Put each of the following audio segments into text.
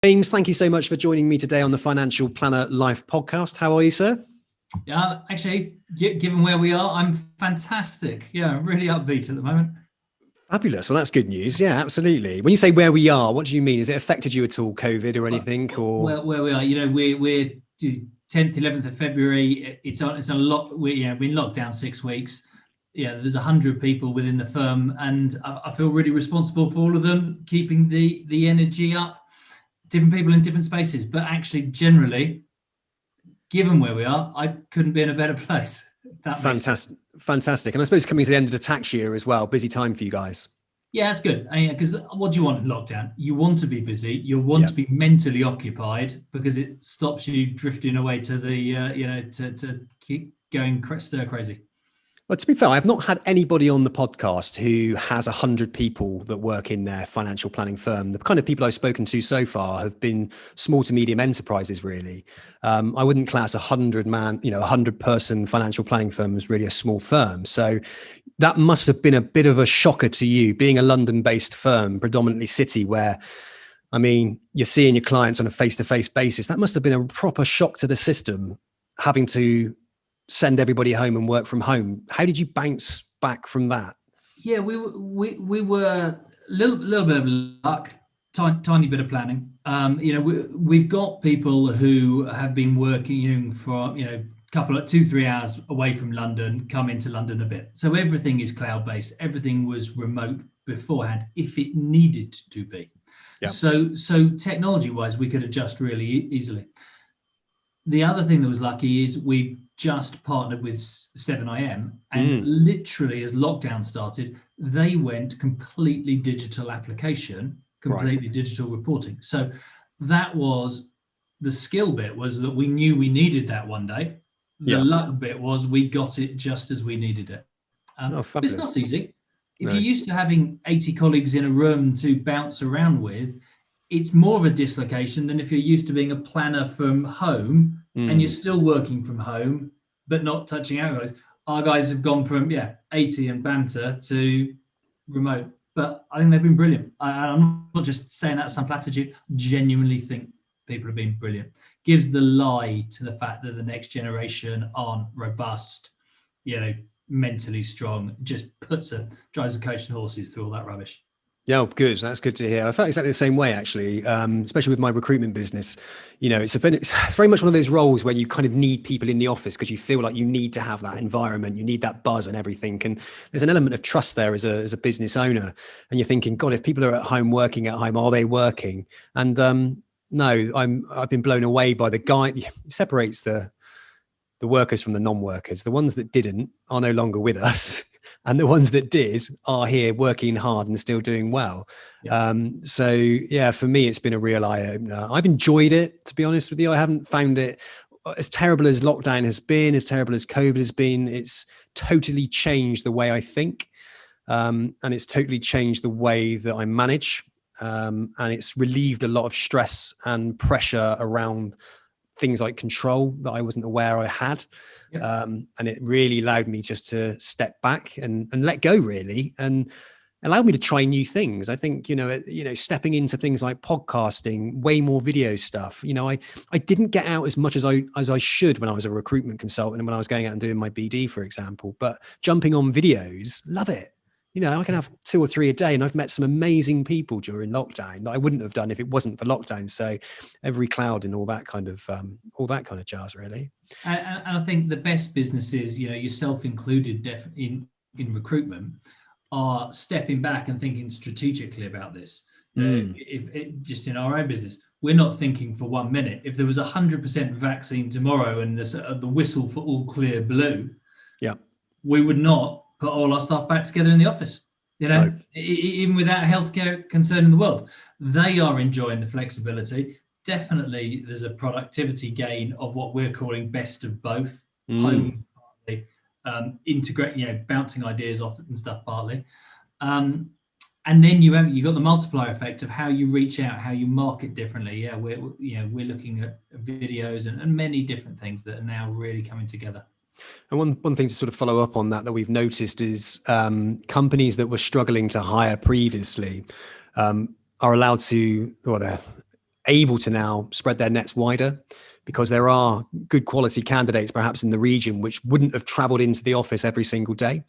James, thank you so much for joining me today on the Financial Planner Life podcast. How are you, sir? Yeah, actually, given where we are, I'm fantastic. Yeah, really upbeat at the moment. Fabulous. Well, that's good news. Yeah, absolutely. When you say where we are, what do you mean? Has it affected you at all, COVID or anything? Where we are, we're 10th, 11th of February. It's a lot. We've been locked down 6 weeks. Yeah, there's 100 people within the firm, and I feel really responsible for all of them, keeping the energy up. Different people in different spaces, but actually, generally, given where we are, I couldn't be in a better place. Fantastic. And I suppose coming to the end of the tax year as well, busy time for you guys. Yeah, that's good. Because what do you want in lockdown? You want to be busy. You want to be mentally occupied because it stops you drifting away to the, to keep going stir crazy. Well, to be fair, I've not had anybody on the podcast who has 100 people that work in their financial planning firm. The kind of people I've spoken to so far have been small to medium enterprises, really. I wouldn't class 100-person financial planning firm as really a small firm. So that must have been a bit of a shocker to you, being a London-based firm, predominantly city, where, I mean, you're seeing your clients on a face-to-face basis. That must have been a proper shock to the system, having to send everybody home and work from home. How did you bounce back from that? Yeah, we were a little bit of luck, tiny bit of planning. We've got people who have been working for 2-3 hours away from London, come into London a bit. So everything is cloud-based. Everything was remote beforehand, if it needed to be. Yeah. So technology-wise, we could adjust really easily. The other thing that was lucky is we just partnered with 7IM, and literally as lockdown started, they went completely digital application, digital reporting. So that was the skill bit, was that we knew we needed that one day. The luck bit was we got it just as we needed it. But it's not easy. If you're used to having 80 colleagues in a room to bounce around with, it's more of a dislocation than if you're used to being a planner from home and you're still working from home, but not touching our guys. Our guys have gone from 80 and banter to remote, but I think they've been brilliant. I'm not just saying that as some platitude. Genuinely think people have been brilliant. Gives the lie to the fact that the next generation aren't robust, mentally strong. Just drives a coach and horses through all that rubbish. Yeah, good. That's good to hear. I felt exactly the same way, actually, especially with my recruitment business. It's very much one of those roles where you kind of need people in the office because you feel like you need to have that environment. You need that buzz and everything. And there's an element of trust there as a business owner. And you're thinking, God, if people are at home working at home, are they working? And no, I've been blown away by the guy. He separates the workers from the non-workers. The ones that didn't are no longer with us. And the ones that did are here working hard and still doing well. Yeah. For me, it's been a real eye-opener. I've enjoyed it, to be honest with you. I haven't found it as terrible as lockdown has been, as terrible as COVID has been. It's totally changed the way I think. And it's totally changed the way that I manage. And it's relieved a lot of stress and pressure around things like control that I wasn't aware I had. Yep. And it really allowed me just to step back and let go, really, and allowed me to try new things. I think, stepping into things like podcasting, way more video stuff. I didn't get out as much as I should when I was a recruitment consultant and when I was going out and doing my BD, for example. But jumping on videos, love it. I can have 2 or 3 a day, and I've met some amazing people during lockdown that I wouldn't have done if it wasn't for lockdown. So every cloud and all that kind of jazz, really. And I think the best businesses, yourself included, in recruitment, are stepping back and thinking strategically about this. Just in our own business, we're not thinking for 1 minute. If there was 100% vaccine tomorrow and the whistle for all clear blue, we would not put all our stuff back together in the office, no. Even without a healthcare concern in the world. They are enjoying the flexibility. Definitely there's a productivity gain of what we're calling best of both, home partly, integrate, bouncing ideas off and stuff partly. And then you got the multiplier effect of how you reach out, how you market differently. We're looking at videos and many different things that are now really coming together. And one thing to sort of follow up on that we've noticed is companies that were struggling to hire previously are allowed to, able to now spread their nets wider, because there are good quality candidates perhaps in the region which wouldn't have traveled into the office every single day.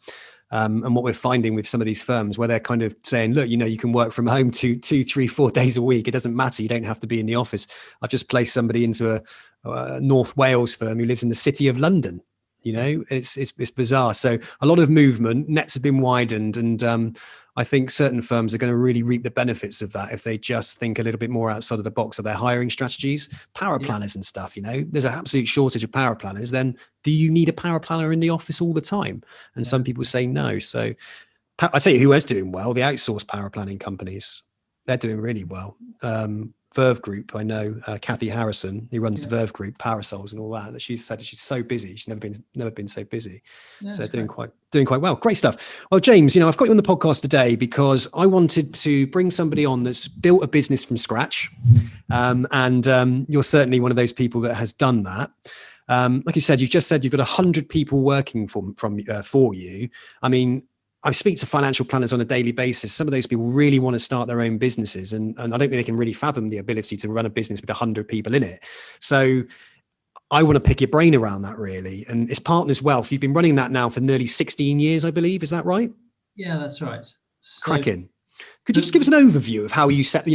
And what we're finding with some of these firms where they're kind of saying, look, you can work from home 2, 3, 4 days a week. It doesn't matter. You don't have to be in the office. I've just placed somebody into a North Wales firm who lives in the city of London. It's bizarre. So a lot of movement, nets have been widened, and I think certain firms are going to really reap the benefits of that if they just think a little bit more outside of the box of their hiring strategies. Power planners and stuff, there's an absolute shortage of power planners. Then do you need a power planner in the office all the time? And some people say no. So I tell you who is doing well, the outsourced power planning companies. They're doing really well. Verve Group, I know Kathy Harrison, who runs the Verve Group, Parasols and all that. That she's said she's so busy. She's never been so busy. So doing quite well. Great stuff. Well, James, I've got you on the podcast today because I wanted to bring somebody on that's built a business from scratch, and you're certainly one of those people that has done that. Like you said, you've just said you've got 100 people working for you. I mean, I speak to financial planners on a daily basis. Some of those people really want to start their own businesses, and I don't think they can really fathom the ability to run a business with 100 people in it. So I want to pick your brain around that, really. And it's Partners Wealth. You've been running that now for nearly 16 years, I believe. Is that right? Yeah, that's right. Cracking. Could you just give us an overview of how you set,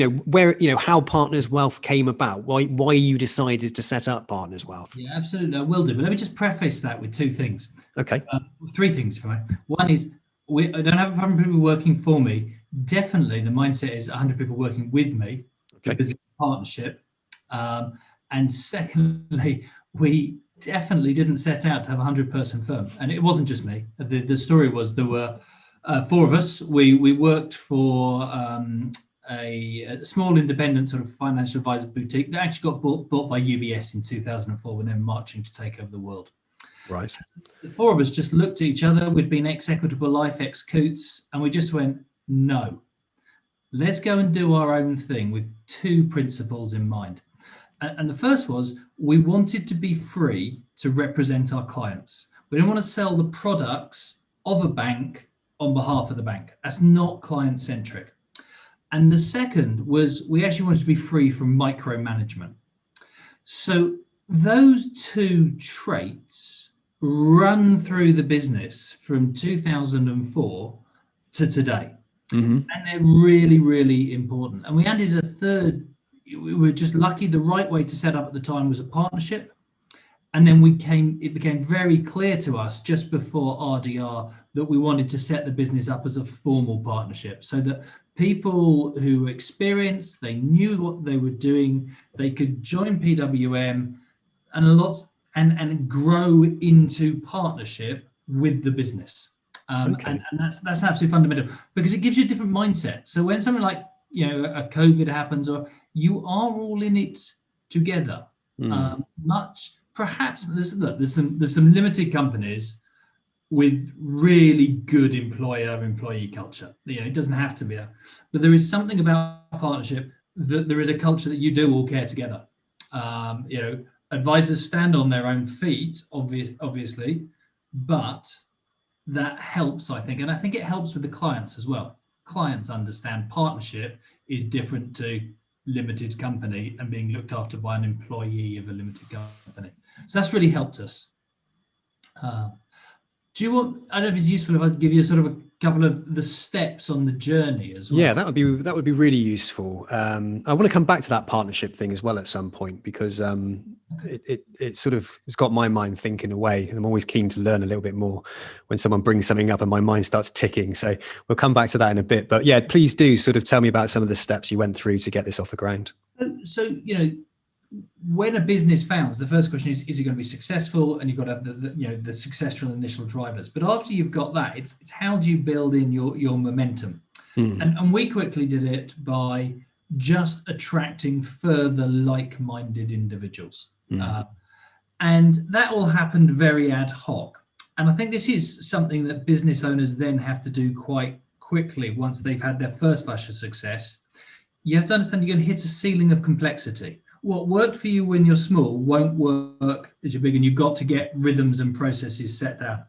how Partners Wealth came about? Why you decided to set up Partners Wealth? Yeah, absolutely. I will do. But let me just preface that with two things. Okay. 3 things, right? One is, I don't have 100 people working for me. Definitely the mindset is 100 people working with me. Okay. Because it's a partnership. And secondly, we definitely didn't set out to have a 100-person firm. And it wasn't just me. The story was there were 4 of us. We worked for a small independent sort of financial advisor boutique that actually got bought by UBS in 2004 when they were marching to take over the world. Right. The 4 of us just looked at each other. We'd been ex-Equitable Life, ex-Coots, and we just went, no, let's go and do our own thing with 2 principles in mind. And the first was we wanted to be free to represent our clients. We didn't want to sell the products of a bank on behalf of the bank. That's not client-centric. And the second was we actually wanted to be free from micromanagement. So those 2 traits run through the business from 2004 to today. Mm-hmm. And they're really, really important. And we added a third. We were just lucky. The right way to set up at the time was a partnership. And then it became very clear to us just before RDR that we wanted to set the business up as a formal partnership so that people who were experienced, they knew what they were doing, they could join PWM and grow into partnership with the business. Okay. And that's absolutely fundamental because it gives you a different mindset. So when something like a COVID happens, or you are all in it together, perhaps there's some limited companies with really good employee culture. It doesn't have to be that, but there is something about partnership that there is a culture that you do all care together. Advisors stand on their own feet, obviously, but that helps, I think. And I think it helps with the clients as well. Clients understand partnership is different to limited company and being looked after by an employee of a limited company. So that's really helped us. I don't know if it's useful if I give you sort of a couple of the steps on the journey as well. Yeah, that would be really useful. I want to come back to that partnership thing as well at some point because it sort of has got my mind thinking away, and I'm always keen to learn a little bit more when someone brings something up and my mind starts ticking. So we'll come back to that in a bit. But yeah, please do sort of tell me about some of the steps you went through to get this off the ground. So when a business founds, the first question is it going to be successful? And you've got to have the successful initial drivers. But after you've got that, it's how do you build in your momentum? And we quickly did it by just attracting further like-minded individuals. And that all happened very ad hoc. And I think this is something that business owners then have to do quite quickly once they've had their first flash of success. You have to understand you're going to hit a ceiling of complexity. What worked for you when you're small won't work as you're big, and you've got to get rhythms and processes set down.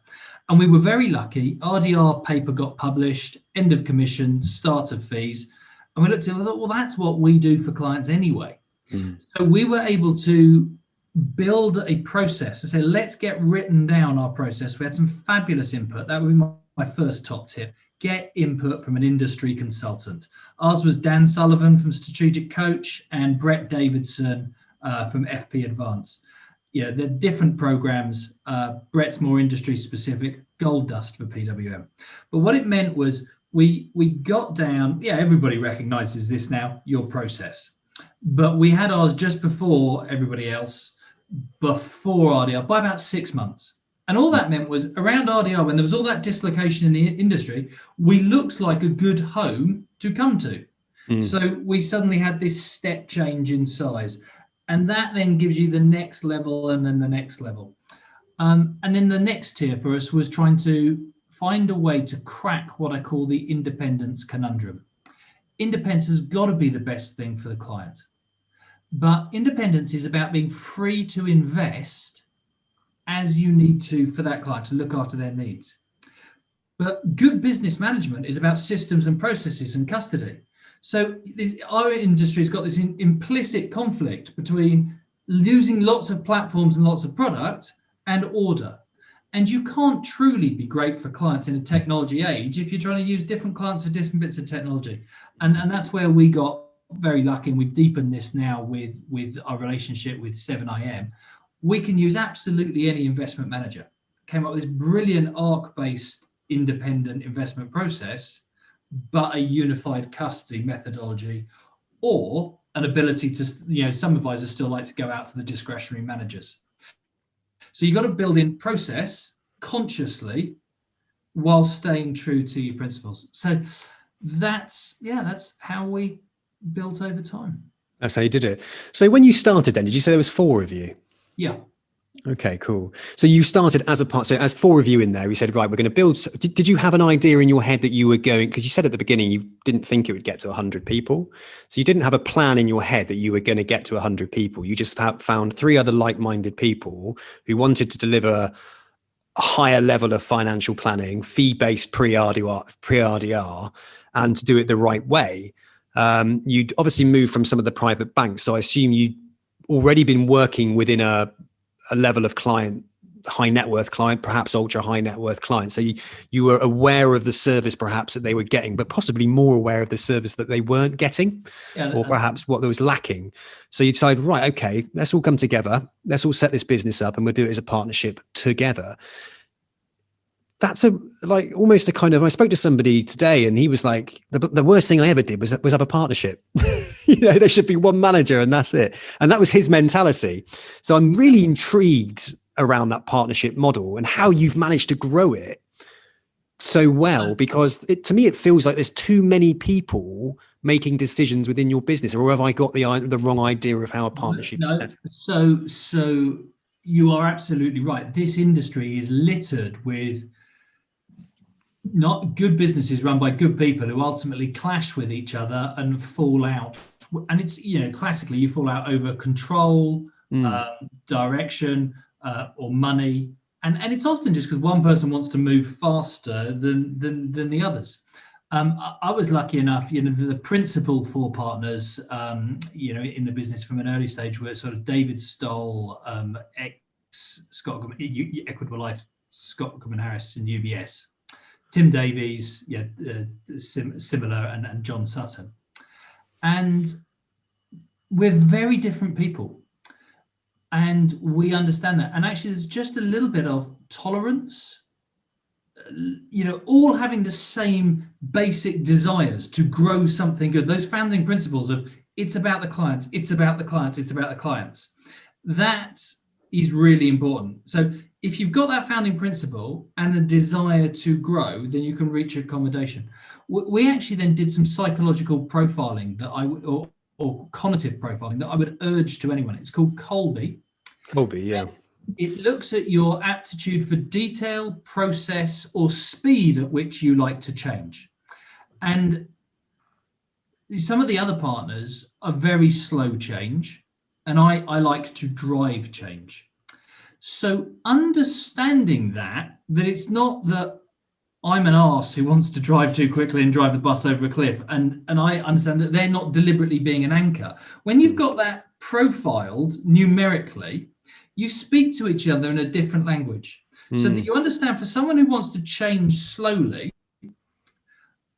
And we were very lucky. RDR paper got published, end of commission, start of fees. And we looked at it and thought, well, that's what we do for clients anyway. So we were able to build a process to say, let's get written down our process. We had some fabulous input. That would be my first top tip. Get input from an industry consultant. Ours was Dan Sullivan from Strategic Coach and Brett Davidson from FP Advance. Yeah, they're different programs. Brett's more industry specific, gold dust for PWM. But what it meant was we got down, everybody recognizes this now, your process. But we had ours just before everybody else, before RDR, by about 6 months. And all that meant was around RDR, when there was all that dislocation in the industry, we looked like a good home to come to. So we suddenly had this step change in size. And that then gives you the next level and then the next level. And then the next tier for us was trying to find a way to crack what I call the independence conundrum. Independence has got to be the best thing for the client. But independence is about being free to invest as you need to for that client to look after their needs. But good business management is about systems and processes and custody. So our industry's got this implicit conflict between using lots of platforms and lots of product and order. And you can't truly be great for clients in a technology age if you're trying to use different clients for different bits of technology. And that's where we got very lucky, and we've deepened this now with our relationship with 7IM. We can use absolutely any investment manager. Came up with this brilliant ARC-based independent investment process, but a unified custody methodology, or an ability to, some advisors still like to go out to the discretionary managers. So you've got to build in process consciously while staying true to your principles. So that's how we built over time. That's how you did it. So when you started then, did you say there was 4 of you? Yeah. Okay, cool. So you started as as 4 of you in there, you said, right, we're going to build. Did you have an idea in your head that you were going, because you said at the beginning, you didn't think it would get to 100 people. So you didn't have a plan in your head that you were going to get to 100 people. You just found 3 other like-minded people who wanted to deliver a higher level of financial planning, fee-based pre-RDR, and to do it the right way. You'd obviously moved from some of the private banks. So I assume you'd already been working within a level of client, high net worth client, perhaps ultra high net worth client. So you were aware of the service perhaps that they were getting, but possibly more aware of the service that they weren't getting, or perhaps what there was lacking. So you decided, right, okay, let's all come together. Let's all set this business up and we'll do it as a partnership together. That's almost a kind of, I spoke to somebody today and he was like, the worst thing I ever did was have a partnership. There should be one manager and that's it. And that was his mentality. So I'm really intrigued around that partnership model and how you've managed to grow it so well, because to me, it feels like there's too many people making decisions within your business. Or have I got the wrong idea of how a partnership is set? So you are absolutely right. This industry is littered with not good businesses run by good people who ultimately clash with each other and fall out. And it's, classically you fall out over control, direction, or money. And it's often just because one person wants to move faster than the others. I was lucky enough, the principal 4 partners, in the business from an early stage were sort of David Stoll, ex-Scott, Equitable Life, Scott Goodman Harris and UBS. Tim Davies, similar, and John Sutton. And we're very different people. And we understand that. And actually, there's just a little bit of tolerance, all having the same basic desires to grow something good. Those founding principles of it's about the clients, it's about the clients, it's about the clients. That is really important. So if you've got that founding principle and a desire to grow, then you can reach accommodation. We actually then did some psychological profiling that or cognitive profiling that I would urge to anyone. It's called Kolbe. Kolbe, yeah. It looks at your aptitude for detail, process, or speed at which you like to change. And some of the other partners are very slow change, and I like to drive change. So understanding that it's not that I'm an arse who wants to drive too quickly and drive the bus over a cliff, and I understand that they're not deliberately being an anchor. When you've got that profiled numerically, you speak to each other in a different language. So that you understand, for someone who wants to change slowly,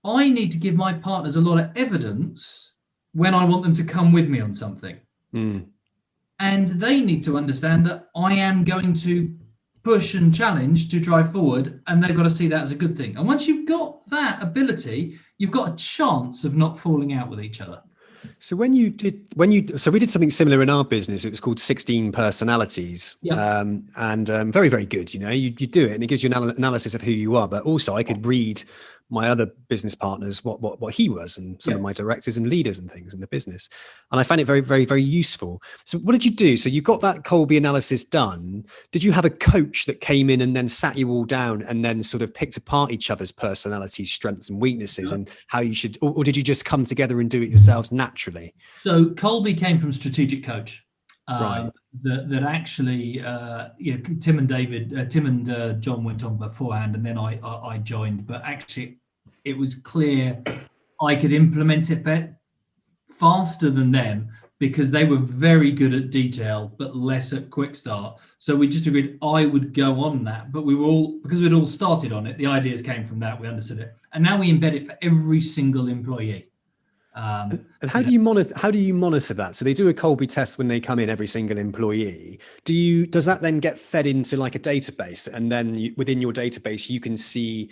I need to give my partners a lot of evidence when I want them to come with me on something. And they need to understand that I am going to push and challenge to drive forward, and they've got to see that as a good thing. And once you've got that ability, you've got a chance of not falling out with each other. So we did something similar in our business. It was called 16 personalities, and very, very good. You do it and it gives you an analysis of who you are, but also I could read my other business partners, what he was, and some of my directors and leaders and things in the business. And I found it very, very, very useful. So what did you do? So you got that Kolbe analysis done. Did you have a coach that came in and then sat you all down and then sort of picked apart each other's personalities, strengths and weaknesses, and how you should, or did you just come together and do it yourselves naturally? So Kolbe came from Strategic Coach. Right. That actually, Tim and John went on beforehand, and then I joined. But actually, it was clear I could implement it faster than them because they were very good at detail, but less at quick start. So we just agreed I would go on that. But because we'd all started on it, the ideas came from that. We understood it, and now we embed it for every single employee. And how do you monitor that? So they do a Kolbe test when they come in, every single employee. Does that then get fed into like a database, and then within your database you can see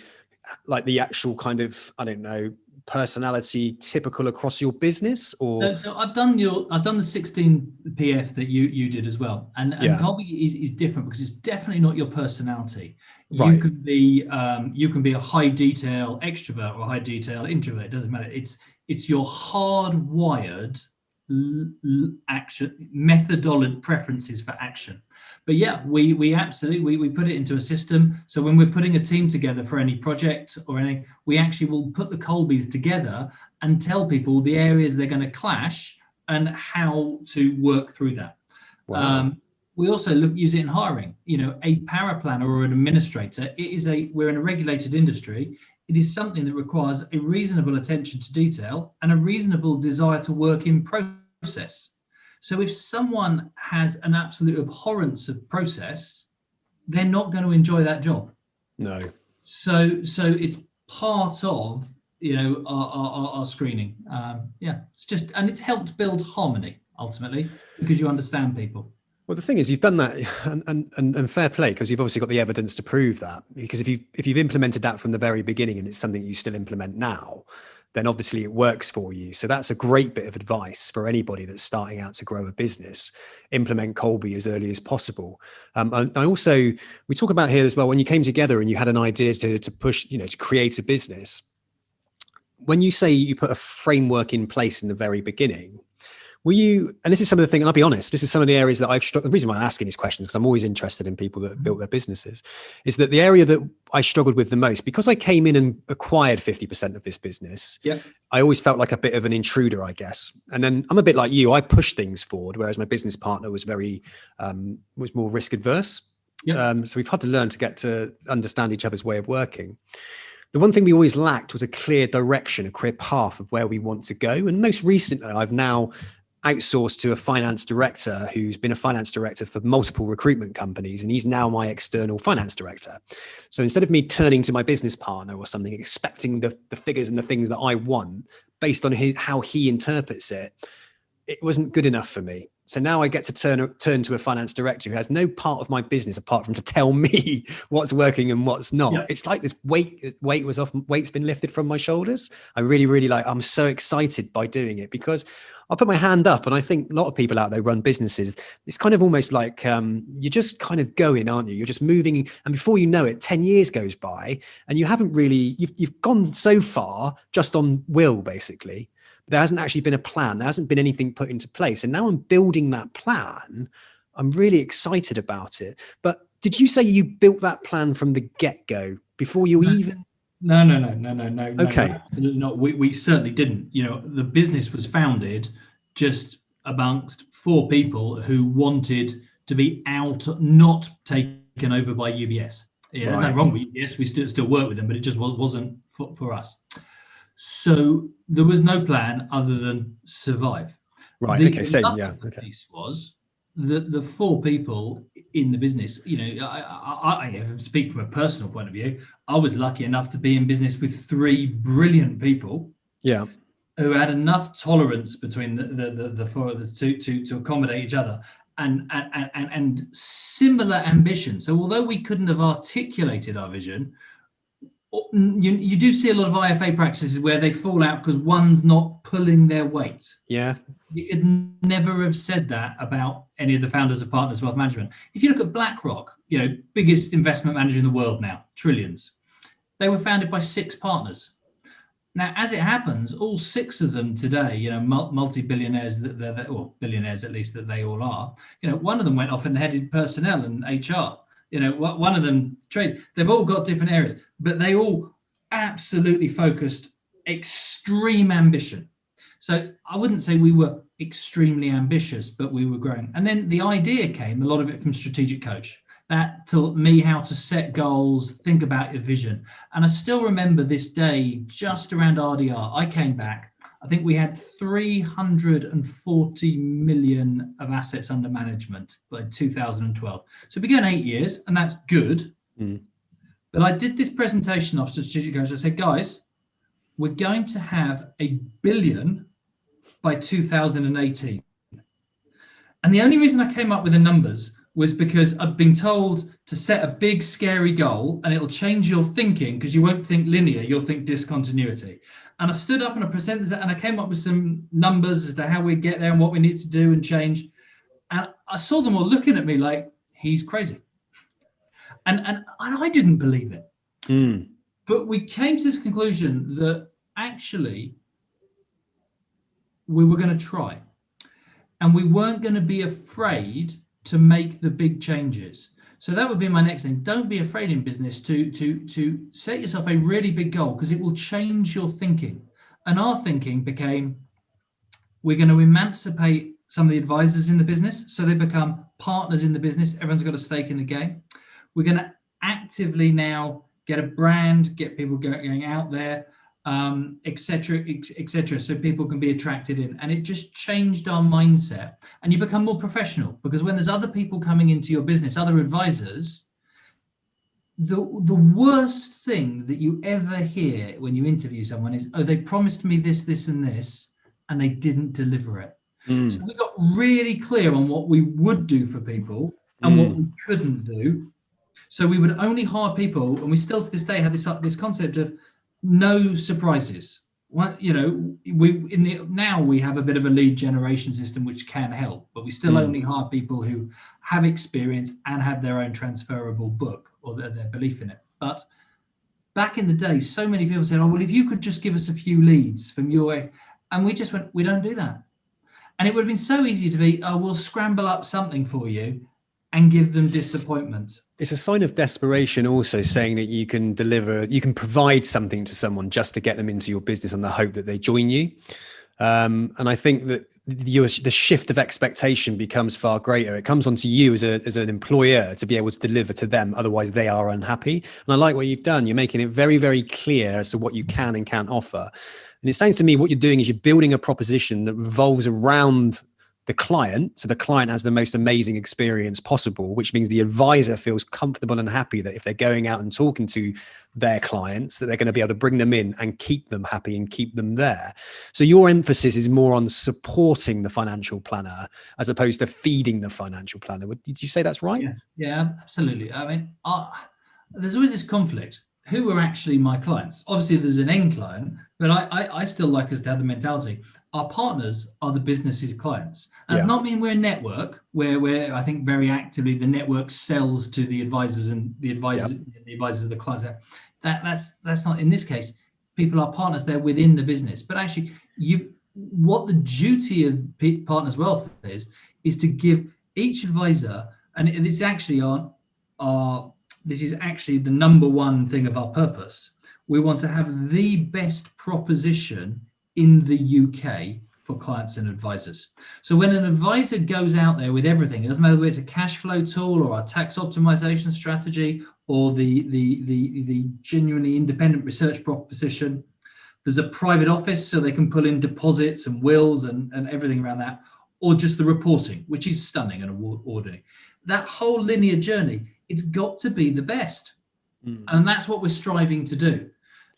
like the actual kind of, I don't know, personality typical across your business? Or so I've done the 16 PF that you did as well, and Kolbe is different because it's definitely not your personality. Right. You can be a high detail extrovert or a high detail introvert. It doesn't matter. It's your hardwired action methodology preferences for action. But yeah, we absolutely we put it into a system. So when we're putting a team together for any project or anything, we actually will put the Kolbes together and tell people the areas they're going to clash and how to work through that. Wow. We also use it in hiring. A power planner or an administrator. We're in a regulated industry. It is something that requires a reasonable attention to detail and a reasonable desire to work in process. So if someone has an absolute abhorrence of process, they're not going to enjoy that job. No. So it's part of our screening. It's just, and it's helped build harmony ultimately because you understand people. Well, the thing is, you've done that, and fair play, because you've obviously got the evidence to prove that. Because if you've implemented that from the very beginning, and it's something you still implement now, then obviously it works for you. So that's a great bit of advice for anybody that's starting out to grow a business. Implement Kolbe as early as possible. And also, we talk about here as well, when you came together and you had an idea to push, to create a business. When you say you put a framework in place in the very beginning, were you, and this is some of the things, and I'll be honest, this is some of the areas that I've struggled. The reason why I'm asking these questions, because I'm always interested in people that have built their businesses, is that the area that I struggled with the most, because I came in and acquired 50% of this business, I always felt like a bit of an intruder, I guess. And then I'm a bit like you, I pushed things forward, whereas my business partner was was more risk adverse. So we've had to learn to get to understand each other's way of working. The one thing we always lacked was a clear direction, a clear path of where we want to go. And most recently, I've now outsourced to a finance director who's been a finance director for multiple recruitment companies, and he's now my external finance director. So instead of me turning to my business partner or something, expecting the figures and the things that I want based on how he interprets it, it wasn't good enough for me. So now I get to turn to a finance director who has no part of my business apart from to tell me what's working and what's not. It's like this weight's been lifted from my shoulders. I really, really I'm so excited by doing it, because I'll put my hand up, and I think a lot of people out there run businesses. It's kind of almost like you're just kind of going, aren't you? You're just moving, and before you know it, 10 years goes by and you haven't really, you've gone so far just on will, basically. There hasn't actually been a plan. There hasn't been anything put into place. And now I'm building that plan. I'm really excited about it. But did you say you built that plan from the get-go before you even? No. Okay. No, not. We certainly didn't. The business was founded just amongst 4 people who wanted to be out, not taken over by UBS. There's nothing wrong with UBS. We still work with them, but it just wasn't for us. So there was no plan other than survive. Right. The Okay. Same. other Yeah. Okay. piece was that the four people in the business, I speak from a personal point of view. I was lucky enough to be in business with three brilliant people Yeah. who had enough tolerance between the four of us to accommodate each other and similar ambition. So although we couldn't have articulated our vision, you do see a lot of IFA practices where they fall out because one's not pulling their weight. Yeah. You could never have said that about any of the founders of Partners Wealth Management. If you look at BlackRock, biggest investment manager in the world now, trillions, they were founded by 6 partners. Now, as it happens, all 6 of them today, multi-billionaires, or billionaires at least that they all are, one of them went off and headed personnel and HR. One of them trade. They've all got different areas, but they all absolutely focused extreme ambition. So I wouldn't say we were extremely ambitious, but we were growing. And then the idea came, a lot of it from Strategic Coach, that taught me how to set goals, think about your vision. And I still remember this day, just around RDR, I came back. I think we had 340 million of assets under management by 2012. So it began 8 years, and that's good. Mm. But I did this presentation off Strategic Coach. I said, guys, we're going to have 1 billion by 2018. And the only reason I came up with the numbers was because I'd been told to set a big, scary goal and it'll change your thinking because you won't think linear, you'll think discontinuity. And I stood up and I presented that and I came up with some numbers as to how we get there and what we need to do and change. And I saw them all looking at me like, he's crazy. And I didn't believe it. Mm. But we came to this conclusion that actually we were going to try. And we weren't going to be afraid to make the big changes. So that would be my next thing. Don't be afraid in business to set yourself a really big goal because it will change your thinking. And our thinking became, we're going to emancipate some of the advisors in the business so they become partners in the business. Everyone's got a stake in the game. We're going to actively now get a brand, get people going out there, etc., so people can be attracted in. And it just changed our mindset. And you become more professional because when there's other people coming into your business, other advisors, the worst thing that you ever hear when you interview someone is, oh, they promised me this, this, and this, and they didn't deliver it. Mm. So we got really clear on what we would do for people and what we couldn't do. So we would only hire people, and we still to this day have this concept of no surprises. Well, now we have a bit of a lead generation system which can help, but we still only hire people who have experience and have their own transferable book or their belief in it. But back in the day, so many people said, oh, well, if you could just give us a few leads from your, and we just went, we don't do that. And it would have been so easy to be, oh, we'll scramble up something for you and give them disappointment. It's a sign of desperation also saying that you can provide something to someone just to get them into your business on the hope that they join you. And I think that the shift of expectation becomes far greater. It comes onto you as an employer to be able to deliver to them. Otherwise they are unhappy. And I like what you've done. You're making it very, very clear as to what you can and can't offer. And it sounds to me what you're doing is you're building a proposition that revolves around the client, so the client has the most amazing experience possible, which means the advisor feels comfortable and happy that if they're going out and talking to their clients, that they're going to be able to bring them in and keep them happy and keep them there. So your emphasis is more on supporting the financial planner as opposed to feeding the financial planner. Did you say that's right? Yeah, absolutely. I mean, there's always this conflict. Who are actually my clients? Obviously, there's an end client, but I still like us to have the mentality. Our partners are the business's clients. And Does not mean we're a network where I think very actively the network sells to the advisors and the advisors of the clients. That's not in this case. People are partners. They're within the business. But actually, what the duty of Partners Wealth is to give each advisor, and it's actually this is actually the number one thing of our purpose. We want to have the best proposition in the UK for clients and advisors. So when an advisor goes out there with everything, it doesn't matter whether it's a cash flow tool or a tax optimization strategy or the genuinely independent research proposition, There's a private office, so they can pull in deposits and wills and everything around that, or just the reporting, which is stunning and ordinary. That whole linear journey, it's got to be the best. And that's what we're striving to do.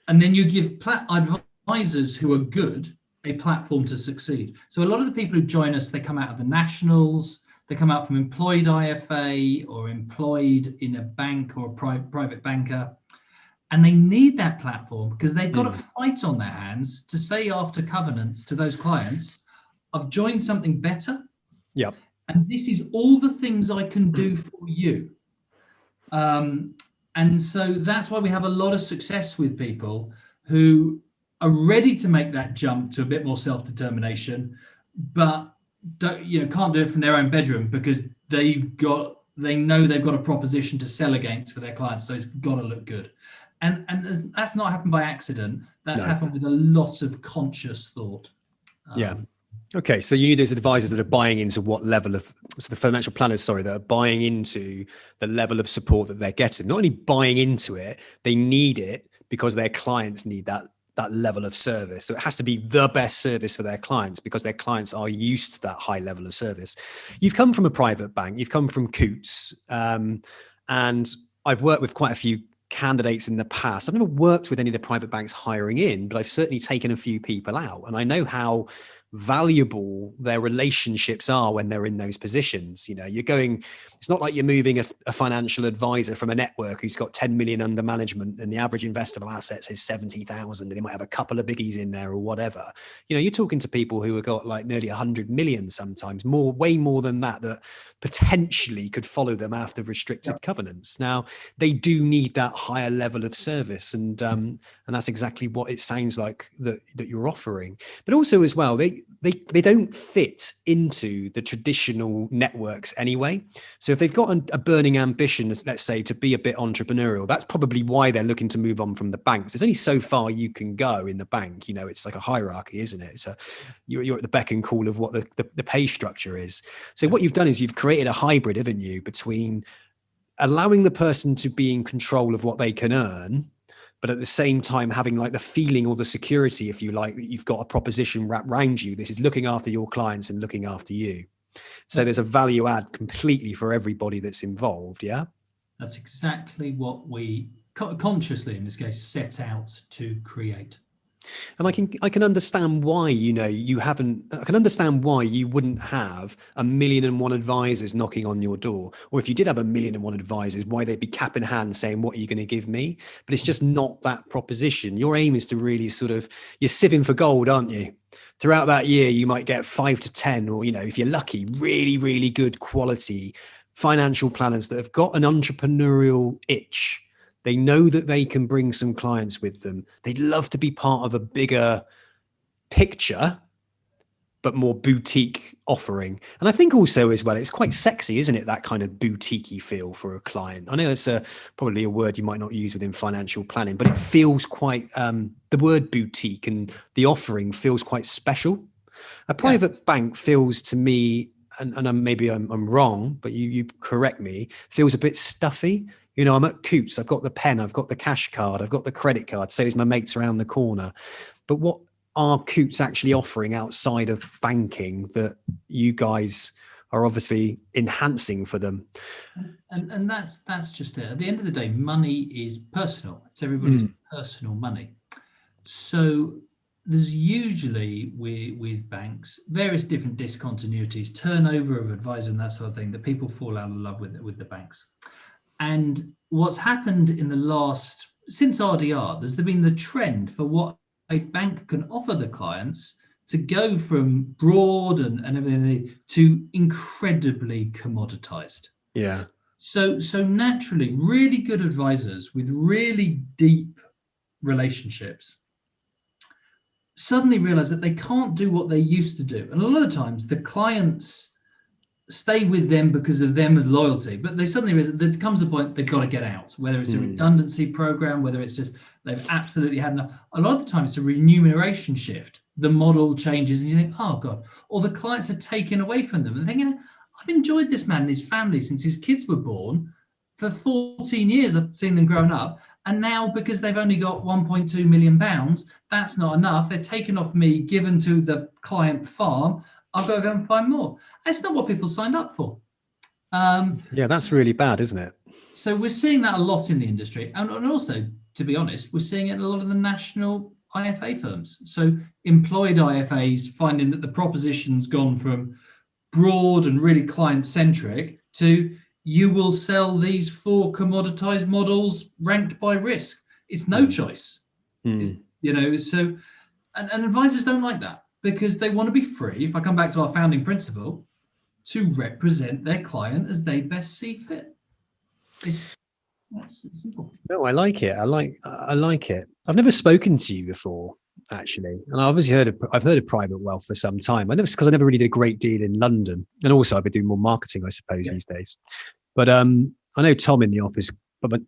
And then you give advisors who are good a platform to succeed. So a lot of the people who join us, they come out of the nationals, they come out from employed IFA or employed in a bank or a private banker. And they need that platform because they've got a fight on their hands to say after covenants to those clients, I've joined something better. Yep. And this is all the things I can do for you. And so that's why we have a lot of success with people who are ready to make that jump to a bit more self-determination, but can't do it from their own bedroom because they know they've got a proposition to sell against for their clients. So it's got to look good. And that's not happened by accident. That's happened with a lot of conscious thought. Yeah. Okay. So you need those advisors that are buying into what level of, so the financial planners, that are buying into the level of support that they're getting. Not only buying into it, they need it because their clients need that level of service. So it has to be the best service for their clients because their clients are used to that high level of service. You've come from a private bank, you've come from Coutts, and I've worked with quite a few candidates in the past. I've never worked with any of the private banks hiring in, but I've certainly taken a few people out, and I know how valuable their relationships are when they're in those positions. It's not like you're moving a financial advisor from a network who's got 10 million under management and the average investable assets is 70,000 and he might have a couple of biggies in there or whatever. You're talking to people who have got like nearly 100 million, sometimes way more than that potentially could follow them after restricted covenants. Now they do need that higher level of service, and that's exactly what it sounds like that you're offering. But also as well, they don't fit into the traditional networks anyway. So if they've got a burning ambition, let's say, to be a bit entrepreneurial, that's probably why they're looking to move on from the banks. There's only so far you can go in the bank. It's like a hierarchy, isn't it? So you're at the beck and call of what the pay structure is. So what you've done is you've created a hybrid, haven't you, between allowing the person to be in control of what they can earn, but at the same time having like the feeling or the security, if you like, that you've got a proposition wrapped around you. This is looking after your clients and looking after you. So there's a value add completely for everybody that's involved. Yeah. That's exactly what we consciously, in this case, set out to create. And I can understand why, I can understand why you wouldn't have 1,000,001 advisors knocking on your door. Or if you did have 1,000,001 advisors, why they'd be cap in hand saying, what are you going to give me? But it's just not that proposition. Your aim is to really you're sieving for gold, aren't you? Throughout that year, you might get 5 to 10, or, if you're lucky, really, really good quality financial planners that have got an entrepreneurial itch. They know that they can bring some clients with them. They'd love to be part of a bigger picture, but more boutique offering. And I think also as well, it's quite sexy, isn't it? That kind of boutique-y feel for a client. I know it's probably a word you might not use within financial planning, but it feels quite, the word boutique and the offering feels quite special. A private bank feels to me, and maybe I'm wrong, but you correct me, feels a bit stuffy. I'm at Coutts, I've got the pen, I've got the cash card, I've got the credit card, so is my mates around the corner. But what are Coutts actually offering outside of banking that you guys are obviously enhancing for them? And that's just it. At the end of the day, money is personal. It's everybody's personal money. So there's usually with banks various different discontinuities, turnover of advisor and that sort of thing, that people fall out of love with the banks. And what's happened since RDR, there's been the trend for what a bank can offer the clients to go from broad and everything to incredibly commoditized. Yeah. So naturally, really good advisors with really deep relationships suddenly realize that they can't do what they used to do. And a lot of times the clients stay with them because of them as loyalty, but they suddenly realize that there comes a point they've got to get out, whether it's a redundancy program, whether it's just they've absolutely had enough. A lot of the time it's a remuneration shift. The model changes and you think, oh God, or the clients are taken away from them and thinking, I've enjoyed this man and his family since his kids were born. For 14 years, I've seen them growing up. And now, because they've only got 1.2 million pounds, that's not enough. They're taken off me, given to the client farm. I've got to go and find more. That's not what people signed up for. Yeah, that's really bad, isn't it? So we're seeing that a lot in the industry. And also, to be honest, we're seeing it in a lot of the national IFA firms. So employed IFAs finding that the proposition's gone from broad and really client-centric to you will sell these 4 commoditized models ranked by risk. It's no choice. So and advisors don't like that, because they want to be free, if I come back to our founding principle, to represent their client as they best see fit. That's simple. No, I like it. I like it. I've never spoken to you before, actually, and I've heard of private wealth for some time. Because I never really did a great deal in London, and also I've been doing more marketing, I suppose, these days. But I know Tom in the office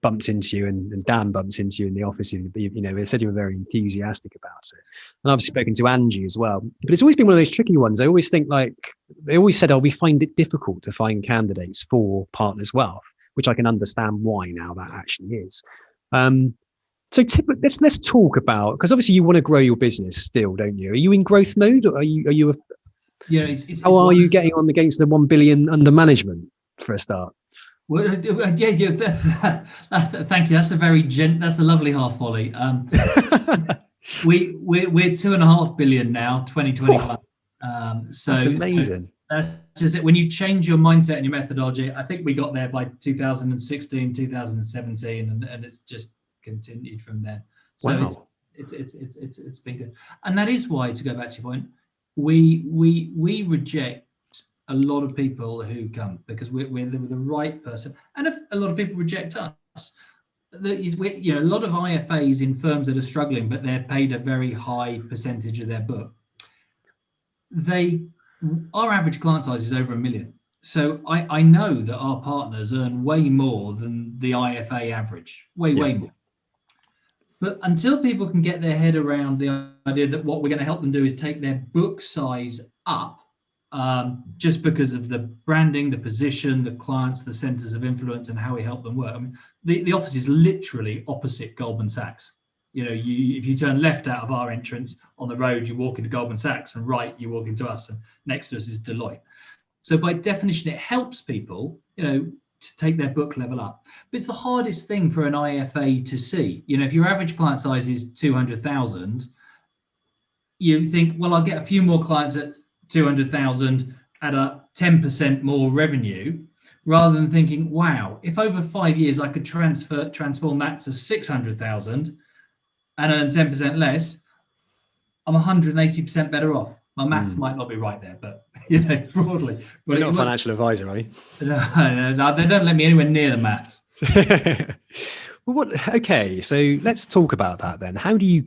bumped into you, and Dan bumped into you in the office. They said you were very enthusiastic about it, and I've spoken to Angie as well. But it's always been one of those tricky ones. I always think, like, they always said, we find it difficult to find candidates for Partners Wealth, which I can understand why now that actually is. So let's talk about, because obviously you want to grow your business still, don't you? Are you in growth mode, or are you? How are you getting on against the 1 billion under management for a start? Well, yeah. Thank you. That's a lovely half volley. We're 2.5 billion now, 2021. So that's amazing. That's just it. When you change your mindset and your methodology, I think we got there by 2016, 2017, and it's just continued from then. So wow. It's been good, and that is why, to go back to your point, we reject a lot of people who come because we're the right person, and if a lot of people reject us. A lot of IFAs in firms that are struggling, but they're paid a very high percentage of their book. Our average client size is over 1 million. So I know that our partners earn way more than the IFA average, way more. But until people can get their head around the idea that what we're going to help them do is take their book size up, just because of the branding, the position, the clients, the centers of influence, and how we help them work. I mean, the office is literally opposite Goldman Sachs. If you turn left out of our entrance on the road, you walk into Goldman Sachs, and right, you walk into us, and next to us is Deloitte. So by definition, it helps people, to take their book level up. But it's the hardest thing for an IFA to see. If your average client size is 200,000, you think, well, I'll get a few more clients at 200,000 at a 10% more revenue, rather than thinking, wow, if over 5 years I could transform that to 600,000 and earn 10% less, I'm 180% better off. My maths might not be right there, but broadly. You're not a financial advisor, are you? No, they don't let me anywhere near the maths. Well, okay, so let's talk about that then. How do you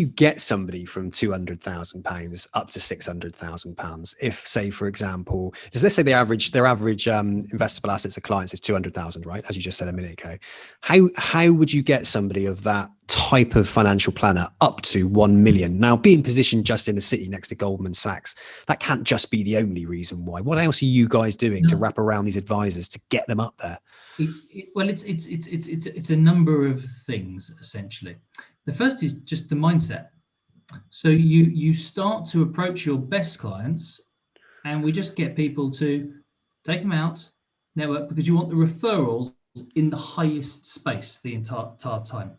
get somebody from £200,000 up to £600,000? If, say, for example, let's say their average investable assets of clients is 200,000, right? As you just said a minute ago. How would you get somebody of that type of financial planner up to 1 million? Now, being positioned just in the city next to Goldman Sachs, that can't just be the only reason why. What else are you guys doing to wrap around these advisors to get them up there? It's a number of things, essentially. The first is just the mindset. So you start to approach your best clients, and we just get people to take them out, network, because you want the referrals in the highest space the entire time.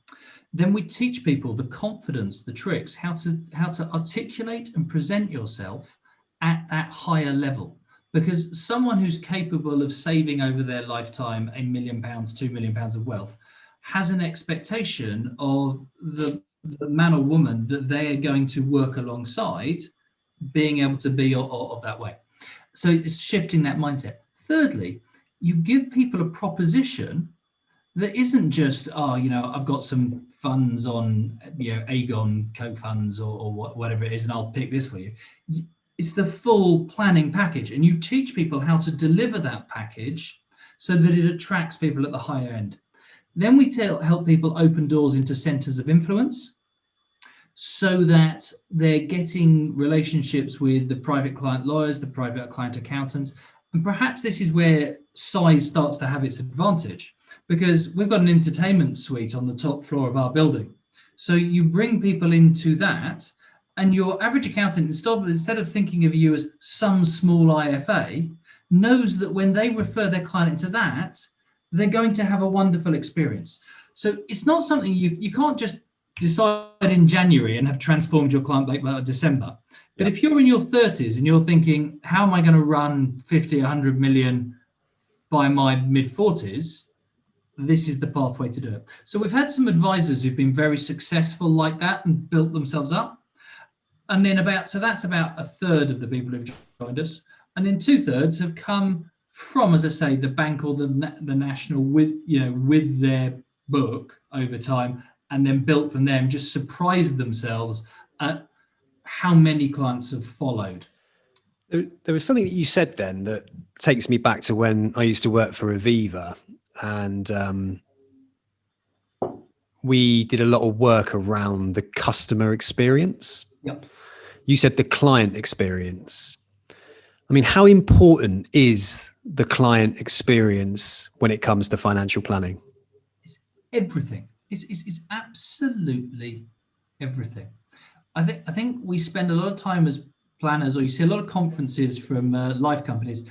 Then we teach people the confidence, the tricks, how to articulate and present yourself at that higher level. Because someone who's capable of saving over their lifetime £1 million, £2 million of wealth has an expectation of the man or woman that they are going to work alongside being able to be of that way. So it's shifting that mindset. Thirdly, you give people a proposition that isn't just, I've got some funds on, Aegon co-funds or whatever it is, and I'll pick this for you. It's the full planning package, and you teach people how to deliver that package so that it attracts people at the higher end. Then we help people open doors into centers of influence so that they're getting relationships with the private client lawyers, the private client accountants. And perhaps this is where size starts to have its advantage. because we've got an entertainment suite on the top floor of our building. So you bring people into that, and your average accountant, instead of thinking of you as some small IFA, knows that when they refer their client into that, they're going to have a wonderful experience. So it's not something you can't just decide in January and have transformed your client base by December. But if you're in your 30s and you're thinking, how am I going to run 50, 100 million by my mid 40s? This is the pathway to do it. So we've had some advisors who've been very successful like that and built themselves up. And then that's about a third of the people who've joined us. And then 2/3 have come from, as I say, the bank or the national with their book over time, and then built from them, just surprised themselves at how many clients have followed. There was something that you said then that takes me back to when I used to work for Aviva, and we did a lot of work around the customer experience. Yep. You said the client experience. I mean, how important is the client experience when it comes to financial planning? It's everything. It's absolutely everything. I think we spend a lot of time as planners, or you see a lot of conferences from life companies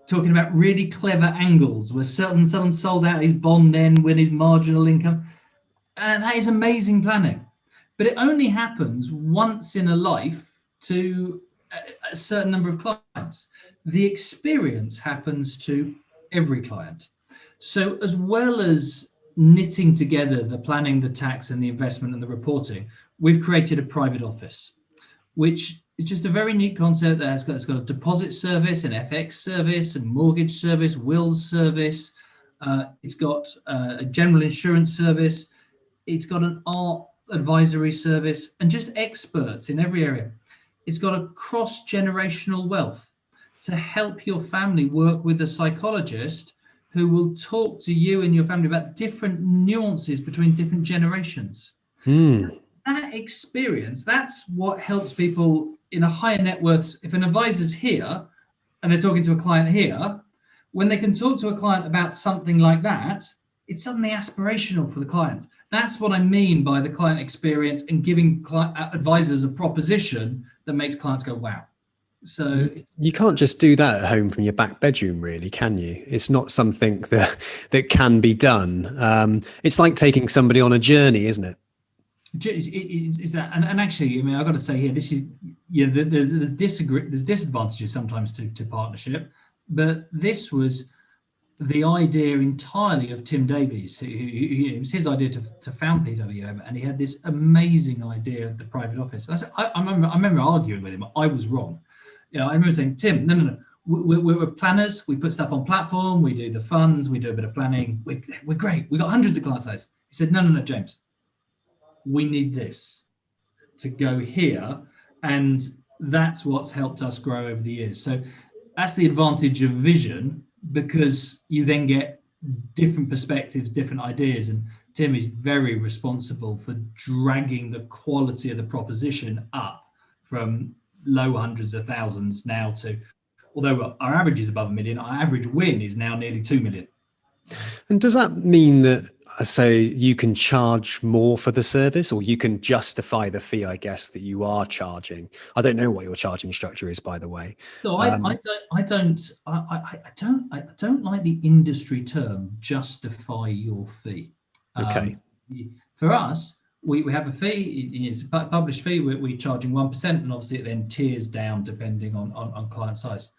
talking about really clever angles where someone sold out his bond then with his marginal income. And that is amazing planning. But it only happens once in a life to a certain number of clients. The experience happens to every client. So as well as knitting together the planning, the tax, and the investment and the reporting, we've created a private office, which is just a very neat concept that it's got a deposit service, an FX service, a mortgage service, wills service. It's got a general insurance service. It's got an art advisory service, and just experts in every area. It's got a cross-generational wealth to help your family work with a psychologist who will talk to you and your family about different nuances between different generations. That experience, that's what helps people in a higher net worth. If an advisor's here and they're talking to a client here, when they can talk to a client about something like that, it's suddenly aspirational for the client. That's what I mean by the client experience and giving advisors a proposition that makes clients go, wow. So you can't just do that at home from your back bedroom, really, can you? It's not something that can be done. It's like taking somebody on a journey, isn't it? Is that, and actually, I mean, I've got to say here, this is, there's disadvantages sometimes to partnership, but this was the idea entirely of Tim Davies, who it was his idea to found PWM, and he had this amazing idea of the private office. I remember arguing with him. I was wrong. I remember saying, Tim, no. We're planners. We put stuff on platform. We do the funds. We do a bit of planning. We're great. We got hundreds of clients like this. He said, no, James. We need this to go here, and that's what's helped us grow over the years. So that's the advantage of vision, because you then get different perspectives, different ideas, and Tim is very responsible for dragging the quality of the proposition up from low hundreds of thousands now to, although our average is above $1 million, our average win is now nearly 2 million. And does that mean that, say, you can charge more for the service, or you can justify the fee, I guess, that you are charging? I don't know what your charging structure is, by the way. So I don't like the industry term justify your fee. Okay. For us, we have a fee. It's a published fee. We're charging 1%, and obviously it then tiers down depending on client size.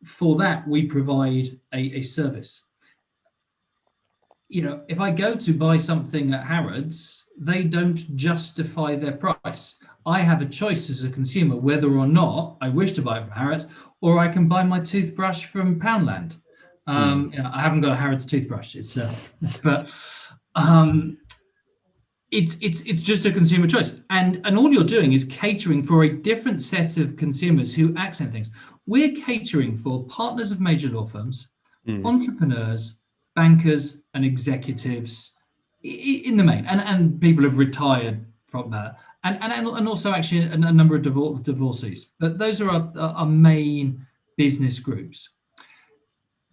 For that, we provide a service. If I go to buy something at Harrods, they don't justify their price. I have a choice as a consumer whether or not I wish to buy it from Harrods, or I can buy my toothbrush from Poundland. I haven't got a Harrods toothbrush. It's just a consumer choice, and all you're doing is catering for a different set of consumers who accent things. We're catering for partners of major law firms, entrepreneurs, bankers, and executives in the main, and people have retired from that, and also actually a number of divorcees. But those are our main business groups.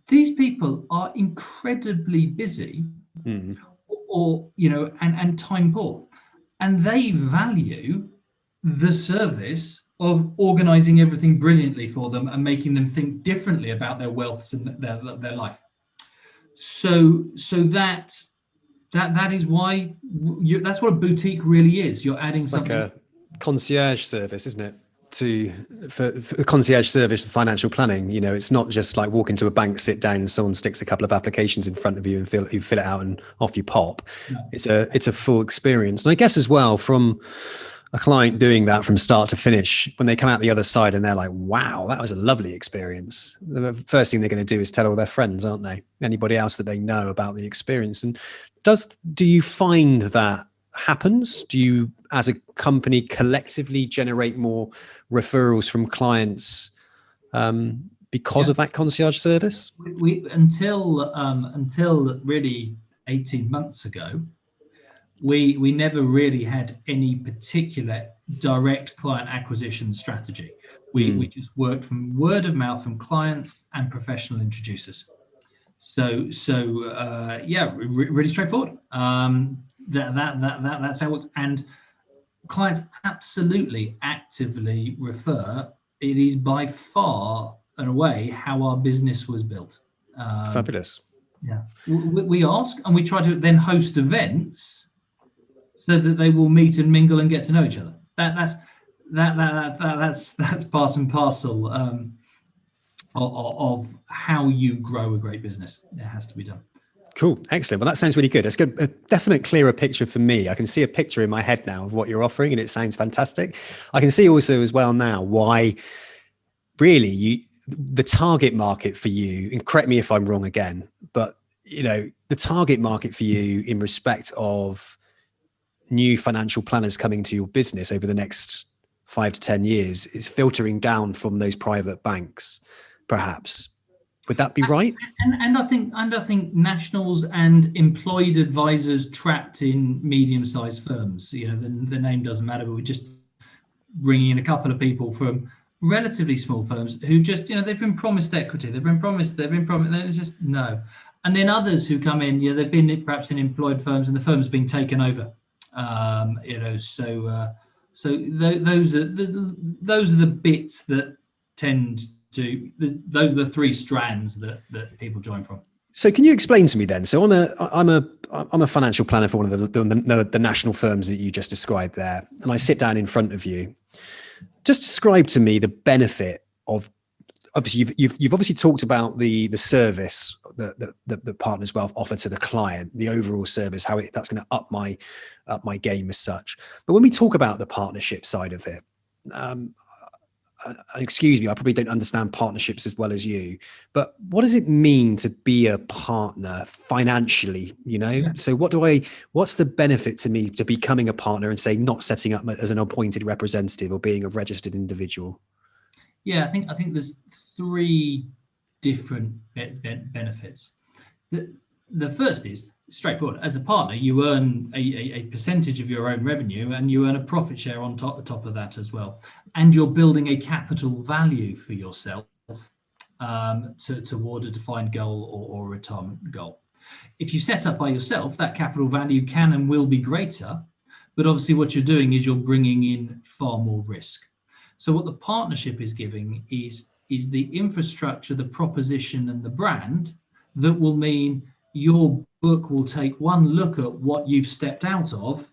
These people are incredibly busy or and time poor, and they value the service of organizing everything brilliantly for them and making them think differently about their wealths and their life. So that is why that's what a boutique really is. You're adding It's something. like a concierge service, isn't it? For concierge service for financial planning. It's not just like walk into a bank, sit down, and someone sticks a couple of applications in front of you and you fill it out and off you pop. No. It's a full experience. And I guess as well, from a client doing that from start to finish, when they come out the other side and they're like, wow, that was a lovely experience, the first thing they're going to do is tell all their friends, aren't they? Anybody else that they know about the experience. And do you find that happens? Do you, as a company, collectively generate more referrals from clients because of that concierge service? We until really 18 months ago, we never really had any particular direct client acquisition strategy. We just worked from word of mouth from clients and professional introducers. So really straightforward. That's how it, and clients absolutely actively refer. It is by far and away how our business was built. Fabulous. Yeah, we ask and we try to then host events so that they will meet and mingle and get to know each other. That's part and parcel of how you grow a great business. It has to be done. Cool. Excellent. Well, that sounds really good. It's got a definite clearer picture for me. I can see a picture in my head now of what you're offering, and it sounds fantastic. I can see also as well now why really the target market for you, and correct me if I'm wrong again, but the target market for you in respect of new financial planners coming to your business over the next 5 to 10 years is filtering down from those private banks, perhaps. Would that be right? And I think nationals and employed advisors trapped in medium-sized firms. The name doesn't matter, but we're just bringing in a couple of people from relatively small firms who just they've been promised equity, they've been promised, they just no. And then others who come in, they've been perhaps in employed firms and the firm's been taken over. So those are the bits that tend to. Those are the three strands that people join from. So can you explain to me then? So I'm a financial planner for one of the national firms that you just described there, and I sit down in front of you. Just describe to me the benefit of. Obviously, you've obviously talked about the service that Partners Wealth offer to the client, the overall service, how that's going to up my game as such. But when we talk about the partnership side of it, excuse me, I probably don't understand partnerships as well as you. But what does it mean to be a partner financially? Yeah. So what's the benefit to me to becoming a partner and say not setting up as an appointed representative or being a registered individual? Yeah, I think there's three different benefits. The first is straightforward. As a partner, you earn a percentage of your own revenue, and you earn a profit share on top of that as well. And you're building a capital value for yourself toward a defined goal or a retirement goal. If you set up by yourself, that capital value can and will be greater, but obviously what you're doing is you're bringing in far more risk. So what the partnership is giving is the infrastructure, the proposition, and the brand that will mean your book will take one look at what you've stepped out of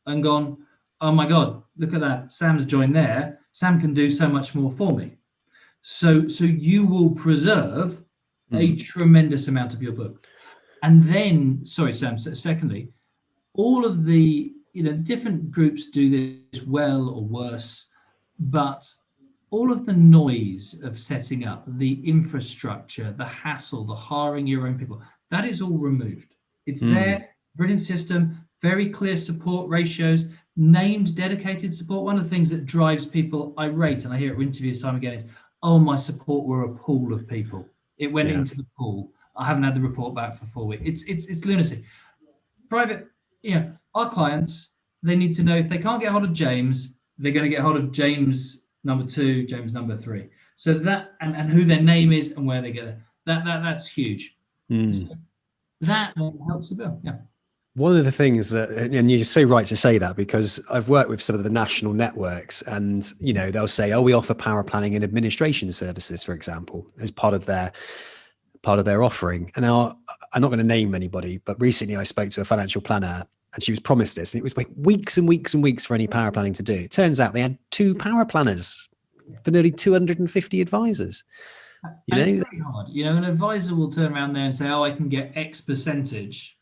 and gone, oh my God, look at that. Sam's joined there. Sam can do so much more for me. So you will preserve a tremendous amount of your book. And then, sorry, Sam, secondly, all of the different groups do this well or worse. But all of the noise of setting up the infrastructure, the hassle, the hiring your own people, that is all removed. It's there, brilliant system, very clear support ratios, named dedicated support. One of the things that drives people irate, and I hear it in interviews time again, is, oh, my support were a pool of people. It went into the pool. I haven't had the report back for 4 weeks. It's lunacy. Private, our clients, they need to know if they can't get hold of James, they're going to get hold of James number 2, James number 3. So that and who their name is and where they get it. That's huge. So that helps the bill. Yeah. One of the things that, and you're so right to say that, because I've worked with some of the national networks, and they'll say, "Oh, we offer power planning and administration services," for example, as part of their offering. And now, I'm not going to name anybody, but recently I spoke to a financial planner, and she was promised this, and it was like weeks and weeks and weeks for any power planning to do. It turns out they had 2 power planners for nearly 250 advisors. And it's very hard. An advisor will turn around there and say, "Oh, I can get X percentage."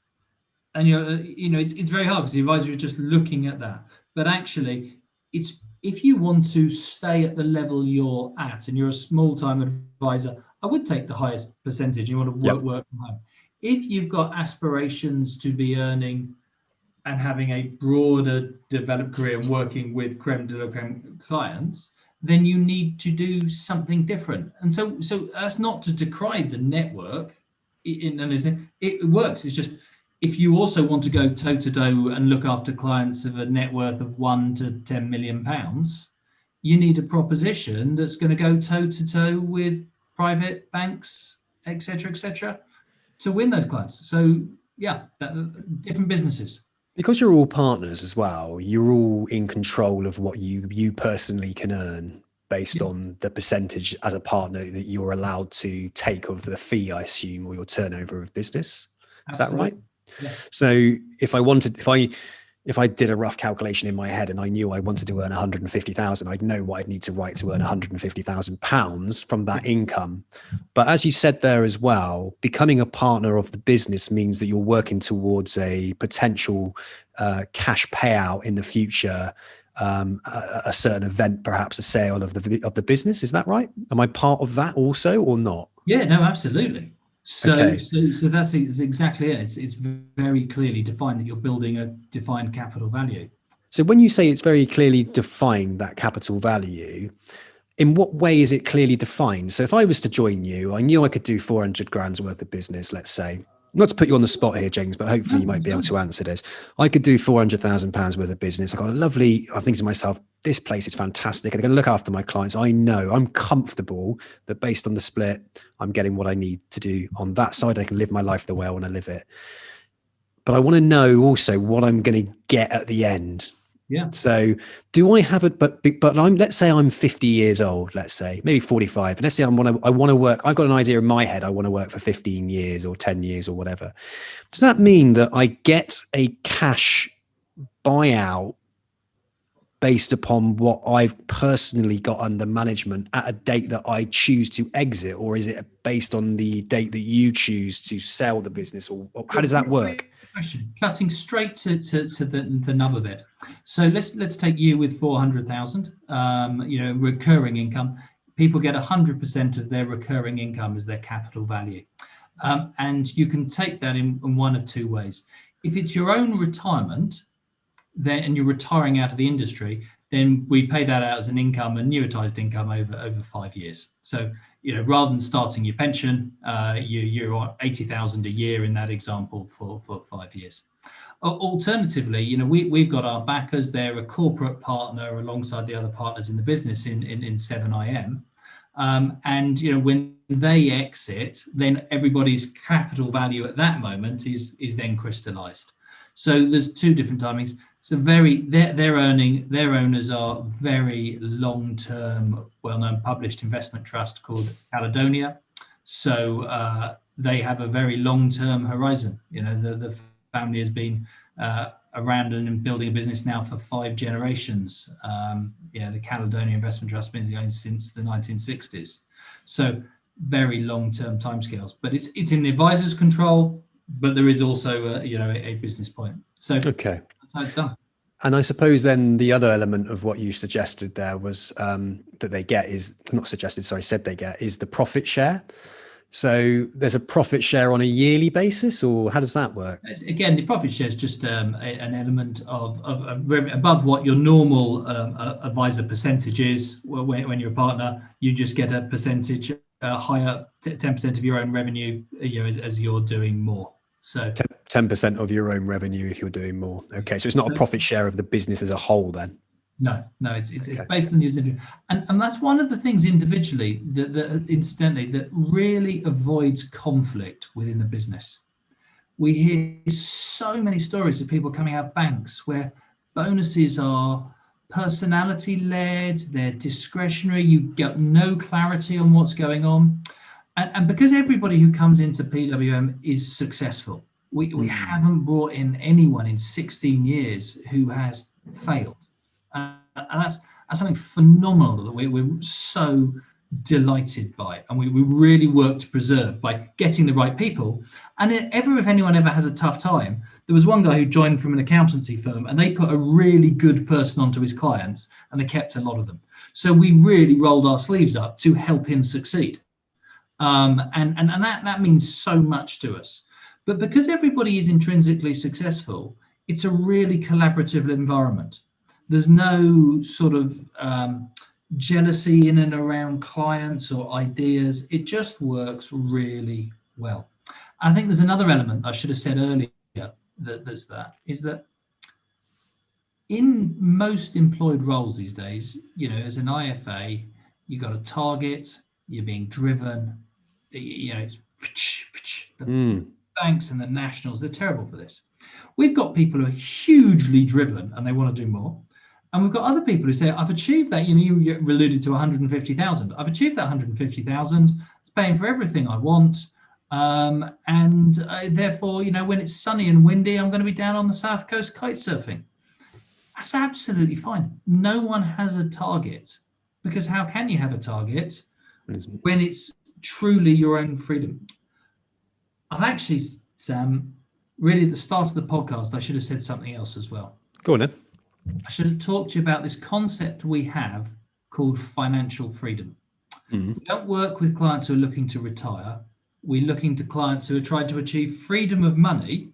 And it's very hard because the advisor is just looking at that. But actually, it's if you want to stay at the level you're at and you're a small-time advisor, I would take the highest percentage. You want to work from home. If you've got aspirations to be earning and having a broader developed career and working with creme de la creme clients, then you need to do something different. And so that's not to decry the network. It works. It's just, if you also want to go toe to toe and look after clients of a net worth of 1 to 10 million pounds, you need a proposition that's going to go toe to toe with private banks, etc., to win those clients. So different businesses. Because you're all partners as well, you're all in control of what you personally can earn based on the percentage as a partner that you're allowed to take of the fee, I assume, or your turnover of business. Is Absolutely. that right? Yeah. So if I did a rough calculation in my head and I knew I wanted to earn 150,000, I'd know what I'd need to write to earn 150,000 pounds from that income. But as you said there as well, becoming a partner of the business means that you're working towards a potential cash payout in the future, a certain event, perhaps a sale of the business. Is that right? Am I part of that also or not? Yeah, no, absolutely. So, Okay. so that's exactly it. It's very clearly defined that you're building a defined capital value. So when you say it's very clearly defined, that capital value, in what way is it clearly defined? So if I was to join you, I knew I could do 400 grand's worth of business, let's say. Not to put you on the spot here, James, but hopefully you might be able to answer this. I could do £400,000 worth of business. I've got I'm thinking to myself, this place is fantastic. They're going to look after my clients. I know, I'm comfortable that based on the split, I'm getting what I need to do on that side. I can live my life the way I want to live it. But I want to know also what I'm going to get at the end. Yeah. So do I have it? But let's say I'm 50 years old, let's say maybe 45. And let's say I want to work. I've got an idea in my head. I want to work for 15 years or 10 years or whatever. Does that mean that I get a cash buyout based upon what I've personally got under management at a date that I choose to exit? Or is it based on the date that you choose to sell the business? Or how does that work? Question. Cutting straight to the nub of it. So let's take you with 400,000. Recurring income. People get 100% of their recurring income as their capital value, and you can take that in one of two ways. If it's your own retirement, then and you're retiring out of the industry, then we pay that out as an income, annuitized income over 5 years. So rather than starting your pension, you're on 80,000 a year in that example for 5 years. Alternatively, we've got our backers. They're a corporate partner alongside the other partners in the business in 7IM. And when they exit, then everybody's capital value at that moment is then crystallized. So there's two different timings. So their owners are very long-term, well-known published investment trust called Caledonia. So they have a very long-term horizon. The family has been around and building a business now for 5 generations. The Caledonia Investment Trust has been going since the 1960s. So very long-term timescales, but it's in the advisor's control, but there is also a business point. So okay, that's how it's done. And I suppose then the other element of what you suggested there was that they get is not suggested, sorry, said they get is the profit share. So there's a profit share on a yearly basis, or how does that work? Again, the profit share is just an element of above what your normal advisor percentage is. When you're a partner, you just get a percentage higher, 10% of your own revenue, as you're doing more. So 10% of your own revenue if you're doing more. Okay, so it's not a profit share of the business as a whole then. No, it's based on the individual, and that's one of the things individually that incidentally that really avoids conflict within the business. We hear so many stories of people coming out of banks where bonuses are personality led, they're discretionary, you get no clarity on what's going on. And because everybody who comes into PWM is successful, we haven't brought in anyone in 16 years who has failed. And that's something phenomenal that we're so delighted by, and we really work to preserve by getting the right people. And if anyone ever has a tough time, there was one guy who joined from an accountancy firm, and they put a really good person onto his clients, and they kept a lot of them. So we really rolled our sleeves up to help him succeed. And that means so much to us. But because everybody is intrinsically successful, it's a really collaborative environment. There's no sort of jealousy in and around clients or ideas. It just works really well. I think there's another element I should have said earlier is that in most employed roles these days, as an IFA, you got a target, you're being driven. It's the banks and the nationals, they're terrible for this. We've got people who are hugely driven and they want to do more. And we've got other people who say, I've achieved that. You alluded to 150,000. I've achieved that 150,000. It's paying for everything I want. Therefore, when it's sunny and windy, I'm going to be down on the South Coast kite surfing. That's absolutely fine. No one has a target, because how can you have a target when it's truly your own freedom? I've actually, Sam, really at the start of the podcast, I should have said something else as well. Go on then. I should have talked to you about this concept we have called financial freedom. We don't work with clients who are looking to retire. We're looking to clients who are trying to achieve freedom of money,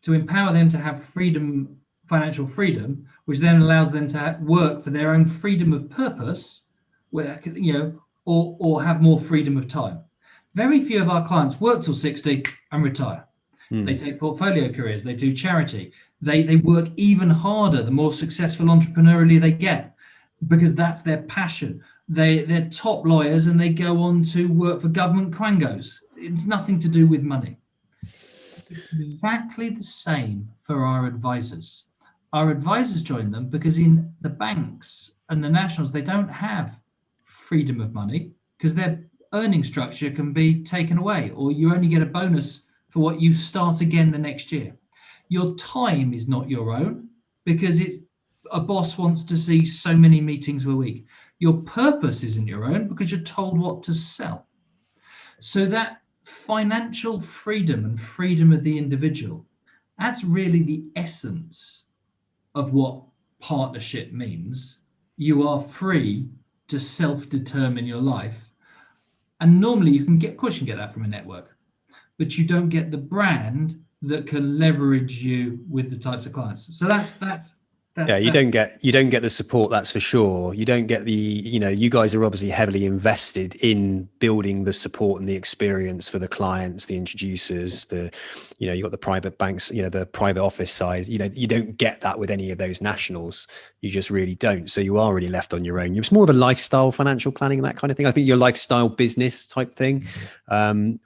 to empower them to have freedom, financial freedom, which then allows them to work for their own freedom of purpose, where, or have more freedom of time. Very few of our clients work till 60 and retire. They take portfolio careers, they do charity. They work even harder the more successful entrepreneurially they get, because that's their passion. They're top lawyers and they go on to work for government quangos. It's nothing to do with money. Exactly the same for our advisors. Our advisors join them because in the banks and the nationals, they don't have freedom of money because their earning structure can be taken away, or you only get a bonus for what you start again the next year. Your time is not your own because it's a boss wants to see so many meetings a week. Your purpose isn't your own because you're told what to sell. So that financial freedom and freedom of the individual, that's really the essence of what partnership means. You are free to self-determine your life. And normally you can get that from a network, but you don't get the brand that can leverage you with the types of clients. So that's you don't get the support, that's for sure. You don't get the, you guys are obviously heavily invested in building the support and the experience for the clients, the introducers, you got the private banks, the private office side. You don't get that with any of those nationals. You just really don't. So you are really left on your own. It's more of a lifestyle financial planning and that kind of thing. I think your lifestyle business type thing.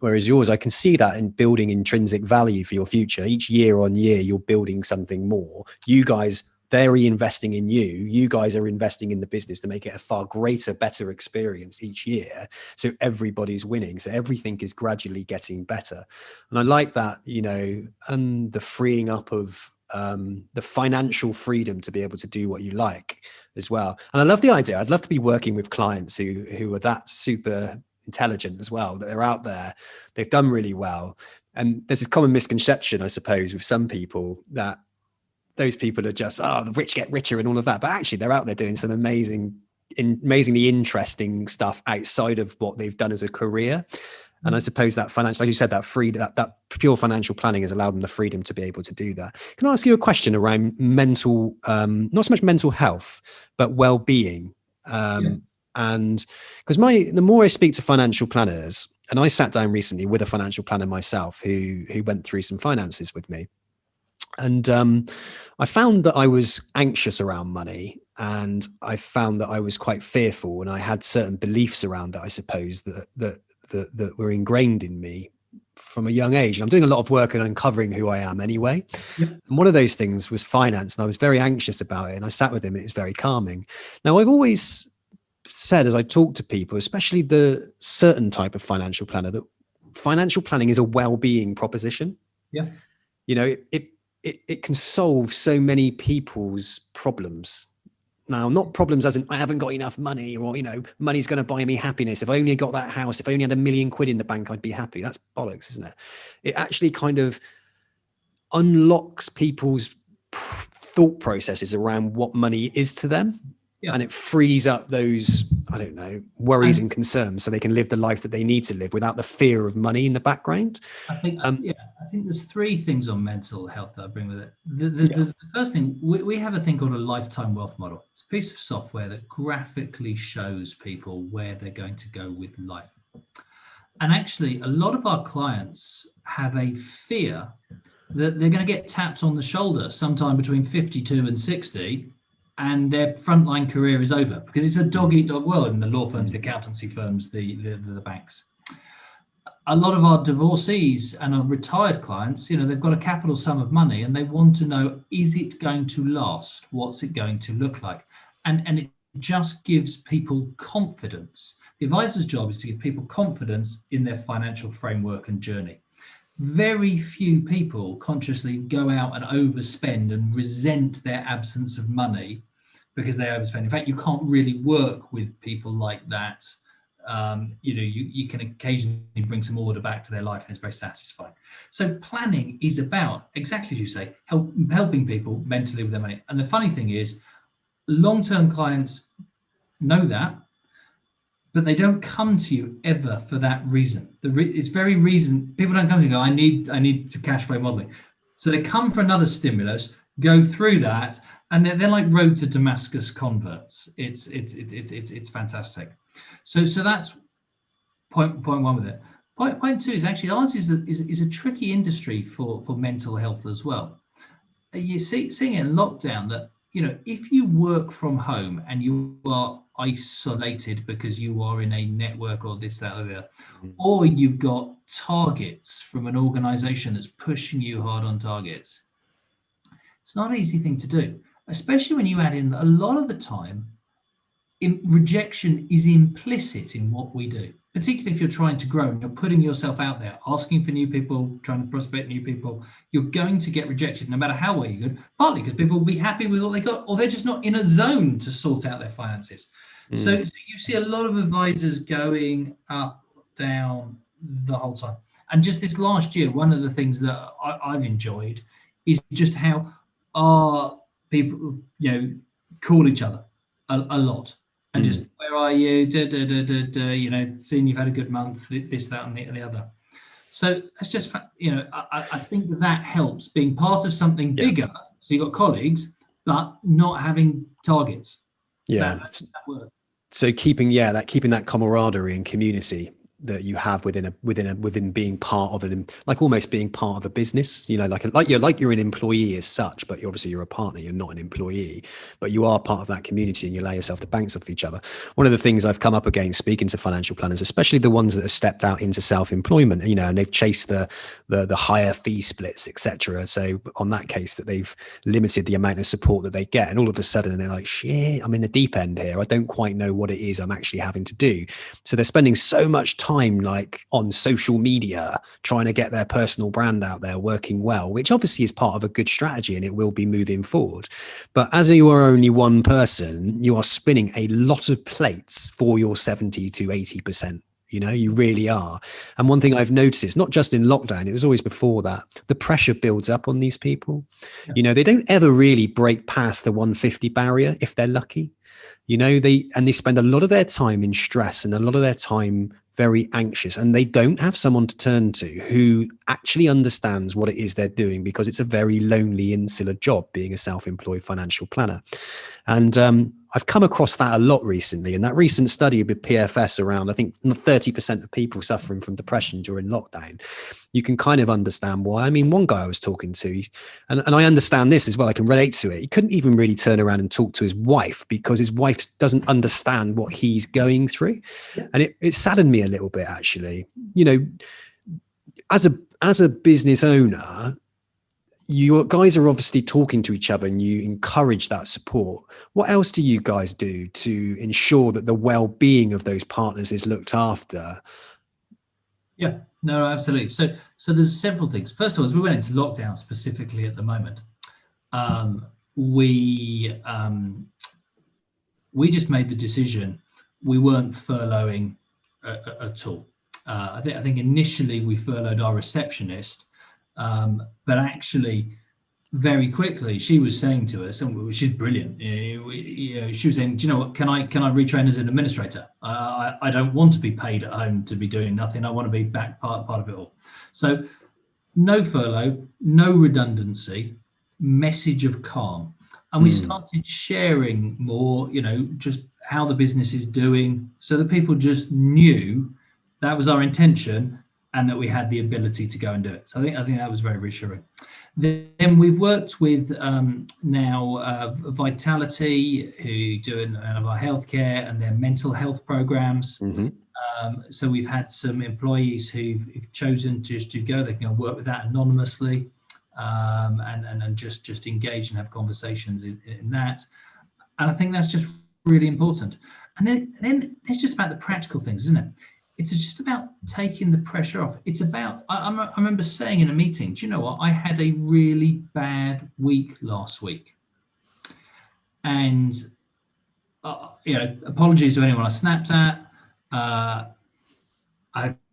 Whereas yours, I can see that in building intrinsic value for your future. Each year on year, you're building something more. You guys, they're reinvesting in you. You guys are investing in the business to make it a far greater, better experience each year. So everybody's winning. So everything is gradually getting better. And I like that, and the freeing up of the financial freedom to be able to do what you like as well. And I love the idea. I'd love to be working with clients who are that super intelligent as well, that they're out there, they've done really well. And there's this common misconception, I suppose, with some people that those people are just, the rich get richer and all of that. But actually they're out there doing some amazingly interesting stuff outside of what they've done as a career. And I suppose that financial, like you said, that pure financial planning has allowed them the freedom to be able to do that. Can I ask you a question around mental, not so much mental health, but well-being? And because the more I speak to financial planners, and I sat down recently with a financial planner myself who went through some finances with me. And I found that I was anxious around money, and I found that I was quite fearful, and I had certain beliefs around that, I suppose, that were ingrained in me from a young age. And I'm doing a lot of work on uncovering who I am anyway. Yep. And one of those things was finance. And I was very anxious about it. And I sat with him. It was very calming. Now, I've always said, as I talk to people, especially the certain type of financial planner, that financial planning is a well-being proposition. Yeah. You know, it can solve so many people's problems. Now, not problems as in I haven't got enough money, or, you know, money's going to buy me happiness. If I only got that house, if I only had £1 million in the bank, I'd be happy. That's bollocks, isn't it? It actually kind of unlocks people's thought processes around what money is to them. Yeah. And it frees up those, I don't know, worries and concerns, so they can live the life that they need to live without the fear of money in the background. I think there's 3 things on mental health that I bring with it. The first thing, we have a thing called a lifetime wealth model. It's a piece of software that graphically shows people where they're going to go with life. And actually, a lot of our clients have a fear that they're going to get tapped on the shoulder sometime between 52 and 60, and their frontline career is over, because it's a dog-eat-dog world in the law firms, the accountancy firms, the banks. A lot of our divorcees and our retired clients, you know, they've got a capital sum of money and they want to know, is it going to last? What's it going to look like? And it just gives people confidence. The advisor's job is to give people confidence in their financial framework and journey. Very few people consciously go out and overspend and resent their absence of money because they overspend. In fact, you can't really work with people like that. You know, you can occasionally bring some order back to their life, and it's very satisfying. So planning is about, exactly as you say, helping people mentally with their money. And the funny thing is, long-term clients know that, but they don't come to you ever for that reason. It's very reason people don't come to you and go, I need to cash flow modeling. So they come for another stimulus, go through that, and they're like road to Damascus converts. It's fantastic. So that's point 1 with it. Point 2 is actually ours is a tricky industry for mental health as well. You seeing it in lockdown that, you know, if you work from home and you are isolated because you are in a network or this, that, or the other, or you've got targets from an organization that's pushing you hard on targets, it's not an easy thing to do, especially when you add in a lot of the time, rejection is implicit in what we do, particularly if you're trying to grow and you're putting yourself out there, asking for new people, trying to prospect new people. You're going to get rejected no matter how well you're good, partly because people will be happy with what they got, or they're just not in a zone to sort out their finances. So you see a lot of advisors going up, down the whole time. And just this last year, one of the things that I've enjoyed is just how our people, you know, call each other a lot. And just, where are you? You know, seeing you've had a good month, this, that, and the other. So it's just, you know, I think that helps, being part of something bigger. So you've got colleagues, but not having targets. Yeah. That works. So keeping that camaraderie and community that you have within being part of it, like almost being part of a business, you know, like you're an employee as such, but you're a partner, you're not an employee, but you are part of that community and you allow yourself to bounce off each other. One of the things I've come up against speaking to financial planners, especially the ones that have stepped out into self-employment, you know, and they've chased the higher fee splits, etc. So on that case, that they've limited the amount of support that they get, and all of a sudden they're like, shit, I'm in the deep end here. I don't quite know what it is I'm actually having to do. So they're spending so much time like on social media trying to get their personal brand out there working well, which obviously is part of a good strategy and it will be moving forward. But as you are only one person, you are spinning a lot of plates for your 70 to 80%. You know, you really are. And one thing I've noticed, not just in lockdown, it was always before that, the pressure builds up on these people. Yeah. You know, they don't ever really break past the 150 barrier if they're lucky. You know, they spend a lot of their time in stress and a lot of their time very anxious, and they don't have someone to turn to who actually understands what it is they're doing, because it's a very lonely, insular job being a self-employed financial planner. And I've come across that a lot recently. And that recent study with PFS around, I think 30% of people suffering from depression during lockdown, you can kind of understand why. I mean, one guy I was talking to, and I understand this as well, I can relate to it. He couldn't even really turn around and talk to his wife because his wife doesn't understand what he's going through. Yeah. And it saddened me a little bit, actually. You know, as a business owner, you guys are obviously talking to each other and you encourage that support. What else do you guys do to ensure that the well-being of those partners is looked after? Yeah, no, absolutely. So there's several things. First of all, as we went into lockdown specifically at the moment, we just made the decision we weren't furloughing at all. I think initially we furloughed our receptionist, but actually very quickly she was saying to us, and she's brilliant. She was saying, "Do you know what? Can I retrain as an administrator? I don't want to be paid at home to be doing nothing. I want to be back part of it all." So no furlough, no redundancy, message of calm. And we started sharing more, just how the business is doing, so that people just knew that was our intention and that we had the ability to go and do it. So I think that was very reassuring. Then we've worked with now Vitality, who do our healthcare and their mental health programs. So we've had some employees who've chosen just to go. They can work with that anonymously. And just engage and have conversations in that. And I think that's just really important. And then it's just about the practical things, isn't it? It's just about taking the pressure off. It's about, I remember saying in a meeting, do you know what? I had a really bad week last week. And, apologies to anyone I snapped at. I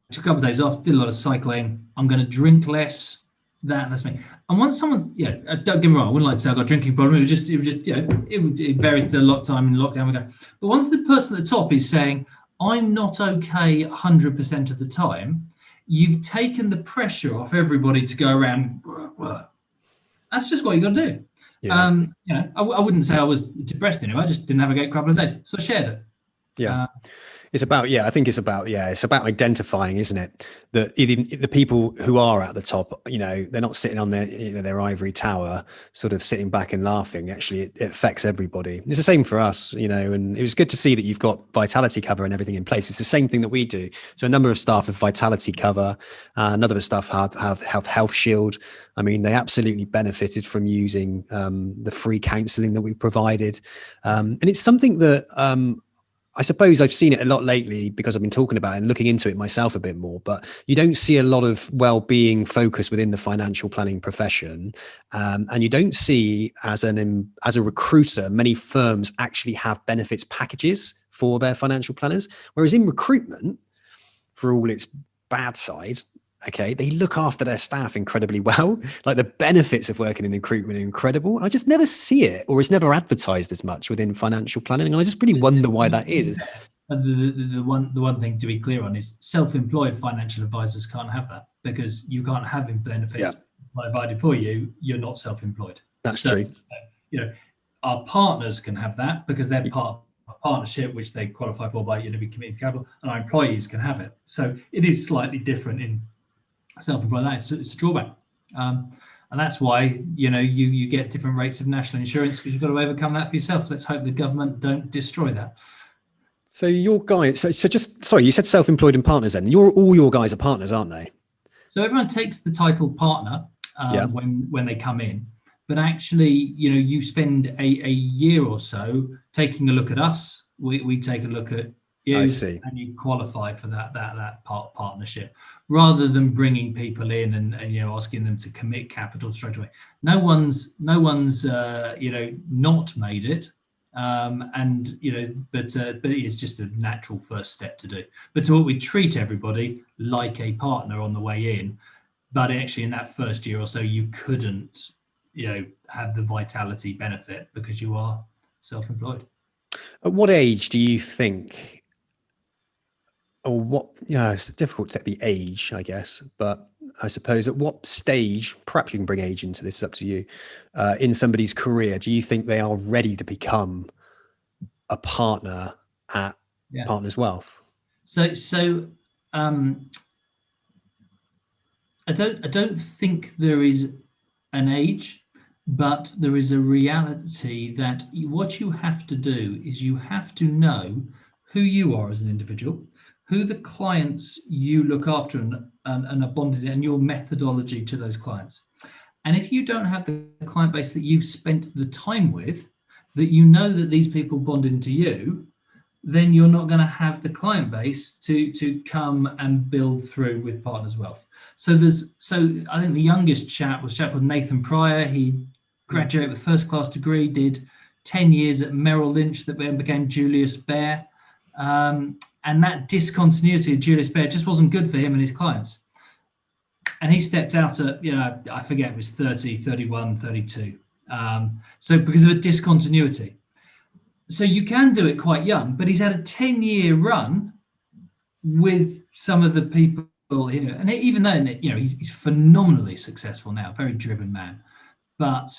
took a couple of days off, did a lot of cycling. I'm going to drink less. That's me. And once someone, don't get me wrong, I wouldn't like to say I've got a drinking problem. It was just, it varies to a lot of time in lockdown. But once the person at the top is saying, I'm not okay 100% of the time, you've taken the pressure off everybody to go around. That's just what you got to do. Yeah. I wouldn't say I was depressed anyway. I just didn't have a great couple of days, so I shared it. Yeah. It's about, it's about identifying, isn't it? That the people who are at the top, they're not sitting on their ivory tower, sort of sitting back and laughing. Actually, it affects everybody. It's the same for us, and it was good to see that you've got Vitality cover and everything in place. It's the same thing that we do. So a number of staff have Vitality cover, another of staff have Health Shield. I mean, they absolutely benefited from using the free counselling that we provided. And it's something that, I suppose I've seen it a lot lately because I've been talking about it and looking into it myself a bit more, but you don't see a lot of well-being focus within the financial planning profession. And you don't see as a recruiter, many firms actually have benefits packages for their financial planners. Whereas in recruitment, for all its bad side, they look after their staff incredibly well. Like the benefits of working in recruitment are incredible. I just never see it, or it's never advertised as much within financial planning. And I just really wonder why that is. The one thing to be clear on is self-employed financial advisors can't have that, because you can't have benefits provided for you. You're not self-employed. That's true. Our partners can have that because they're part of a partnership, which they qualify for by Community Capital, and our employees can have it. So it is slightly different in self-employed. It's a drawback, and that's why you get different rates of national insurance, because you've got to overcome that for yourself. Let's hope the government don't destroy that. So your guys, you said self-employed and partners. Then all your guys are partners, aren't they? So everyone takes the title partner when they come in, but actually, you spend a year or so taking a look at us. We take a look at you, and you qualify for that partnership, rather than bringing people in and asking them to commit capital straight away. No one's not made it, but it's just a natural first step to do. But to what we treat everybody like a partner on the way in, but actually in that first year or so you couldn't have the Vitality benefit because you are self-employed. At what age do you think? Or what, it's difficult to be age, I guess, but I suppose at what stage, perhaps you can bring age into this, it's up to you, in somebody's career, do you think they are ready to become a partner at Partners Wealth? So I don't think there is an age, but there is a reality that what you have to do is you have to know who you are as an individual, who the clients you look after and are bonded and your methodology to those clients. And if you don't have the client base that you've spent the time with, that you know that these people bond into you, then you're not going to have the client base to come and build through with Partners Wealth. So I think the youngest chap was a chap called Nathan Pryor. He graduated with a first class degree, did 10 years at Merrill Lynch, that then became Julius Baer. And that discontinuity of Julius Baer just wasn't good for him and his clients. And he stepped out at, I forget, it was 30, 31, 32. So because of a discontinuity. So you can do it quite young, but he's had a 10-year run with some of the people, and even then, he's phenomenally successful now, very driven man. But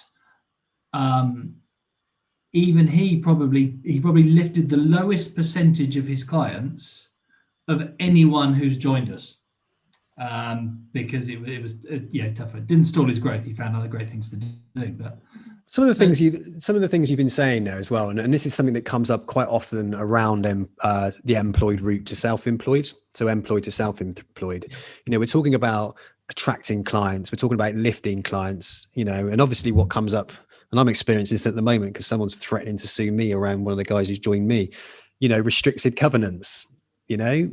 even he probably lifted the lowest percentage of his clients of anyone who's joined us, because it was tougher. It didn't stall his growth. He found other great things to do, but. Some of the things you've been saying there as well, and this is something that comes up quite often around the employed route to self-employed. So employed to self-employed. We're talking about attracting clients. We're talking about lifting clients. And obviously what comes up, and I'm experiencing this at the moment because someone's threatening to sue me around one of the guys who's joined me. Restricted covenants. Yep.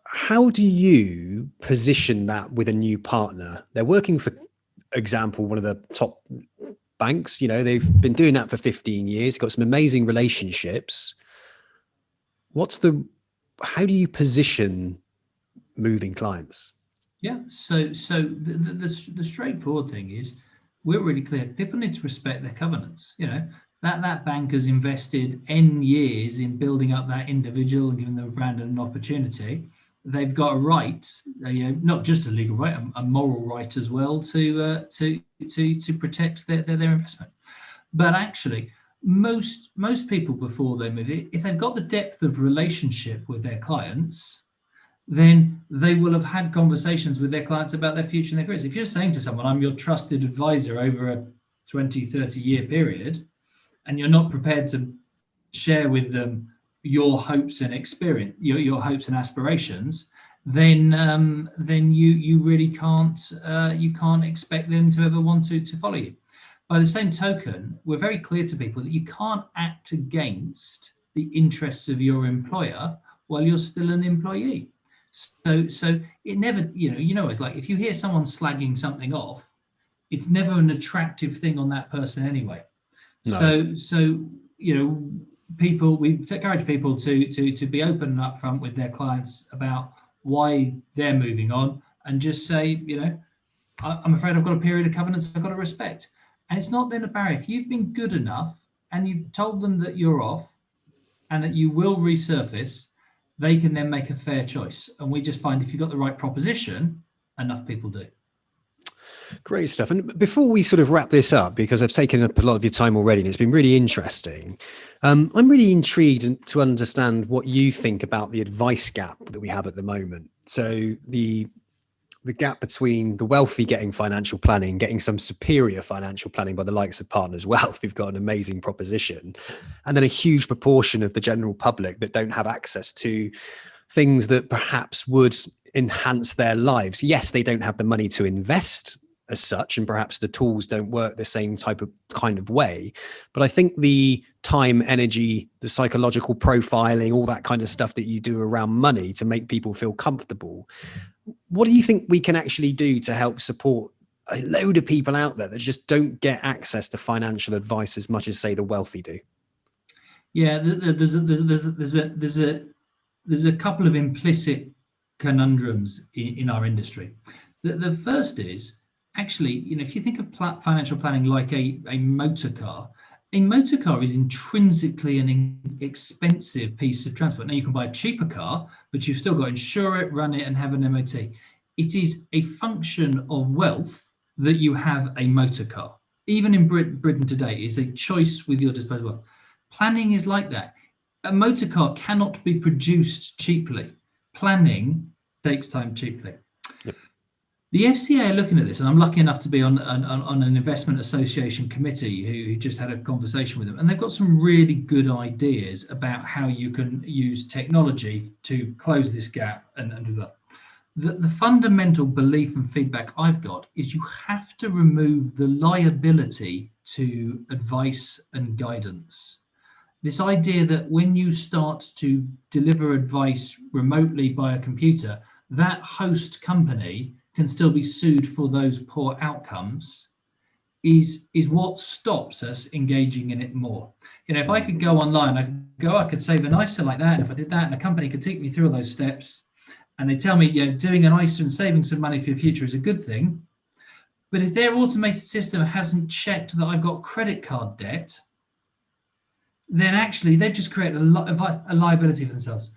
How do you position that with a new partner? They're working for example, one of the top banks, they've been doing that for 15 years, got some amazing relationships. How do you position moving clients? Yeah. So the straightforward thing is we're really clear. People need to respect their covenants. That bank has invested N years in building up that individual and giving them a brand and an opportunity. They've got a right, not just a legal right, a moral right as well to protect their investment. But actually, most people before they move it, if they've got the depth of relationship with their clients, then they will have had conversations with their clients about their future and their careers. If you're saying to someone, I'm your trusted advisor over a 20, 30-year period, and you're not prepared to share with them your hopes and experience, your hopes and aspirations, then you really can't expect them to ever want to follow you. By the same token, we're very clear to people that you can't act against the interests of your employer while you're still an employee. So it never, it's like if you hear someone slagging something off, it's never an attractive thing on that person anyway. No. So we encourage people to be open and upfront with their clients about why they're moving on, and just say, I'm afraid I've got a period of covenants I've got to respect. And it's not then a barrier. If you've been good enough and you've told them that you're off and that you will resurface, they can then make a fair choice. And we just find if you've got the right proposition, enough people do. Great stuff. And before we sort of wrap this up, because I've taken up a lot of your time already and it's been really interesting, I'm really intrigued to understand what you think about the advice gap that we have at the moment. So the gap between the wealthy getting financial planning, getting some superior financial planning by the likes of Partners Wealth, who've got an amazing proposition, and then a huge proportion of the general public that don't have access to things that perhaps would enhance their lives. Yes, they don't have the money to invest as such, and perhaps the tools don't work the same kind of way. But I think the time, energy, the psychological profiling, all that kind of stuff that you do around money to make people feel comfortable. What do you think we can actually do to help support a load of people out there that just don't get access to financial advice as much as, say, the wealthy do? Yeah, there's a couple of implicit conundrums in our industry. The first is, actually, if you think of financial planning like a motor car is intrinsically an expensive piece of transport. Now, you can buy a cheaper car, but you've still got to insure it, run it, and have an MOT. It is a function of wealth that you have a motor car. Even in Britain today, it's a choice with your disposable wealth. Planning is like that. A motor car cannot be produced cheaply. Planning takes time cheaply. Yep. The FCA are looking at this, and I'm lucky enough to be on an investment association committee who just had a conversation with them, and they've got some really good ideas about how you can use technology to close this gap and do that. The fundamental belief and feedback I've got is you have to remove the liability to advice and guidance. This idea that when you start to deliver advice remotely by a computer, that host company can still be sued for those poor outcomes is what stops us engaging in it more. If I could go online, I could save an ISA like that, and if I did that, and a company could take me through all those steps, and they tell me, doing an ISA and saving some money for your future is a good thing. But if their automated system hasn't checked that I've got credit card debt, then actually they've just created a liability for themselves.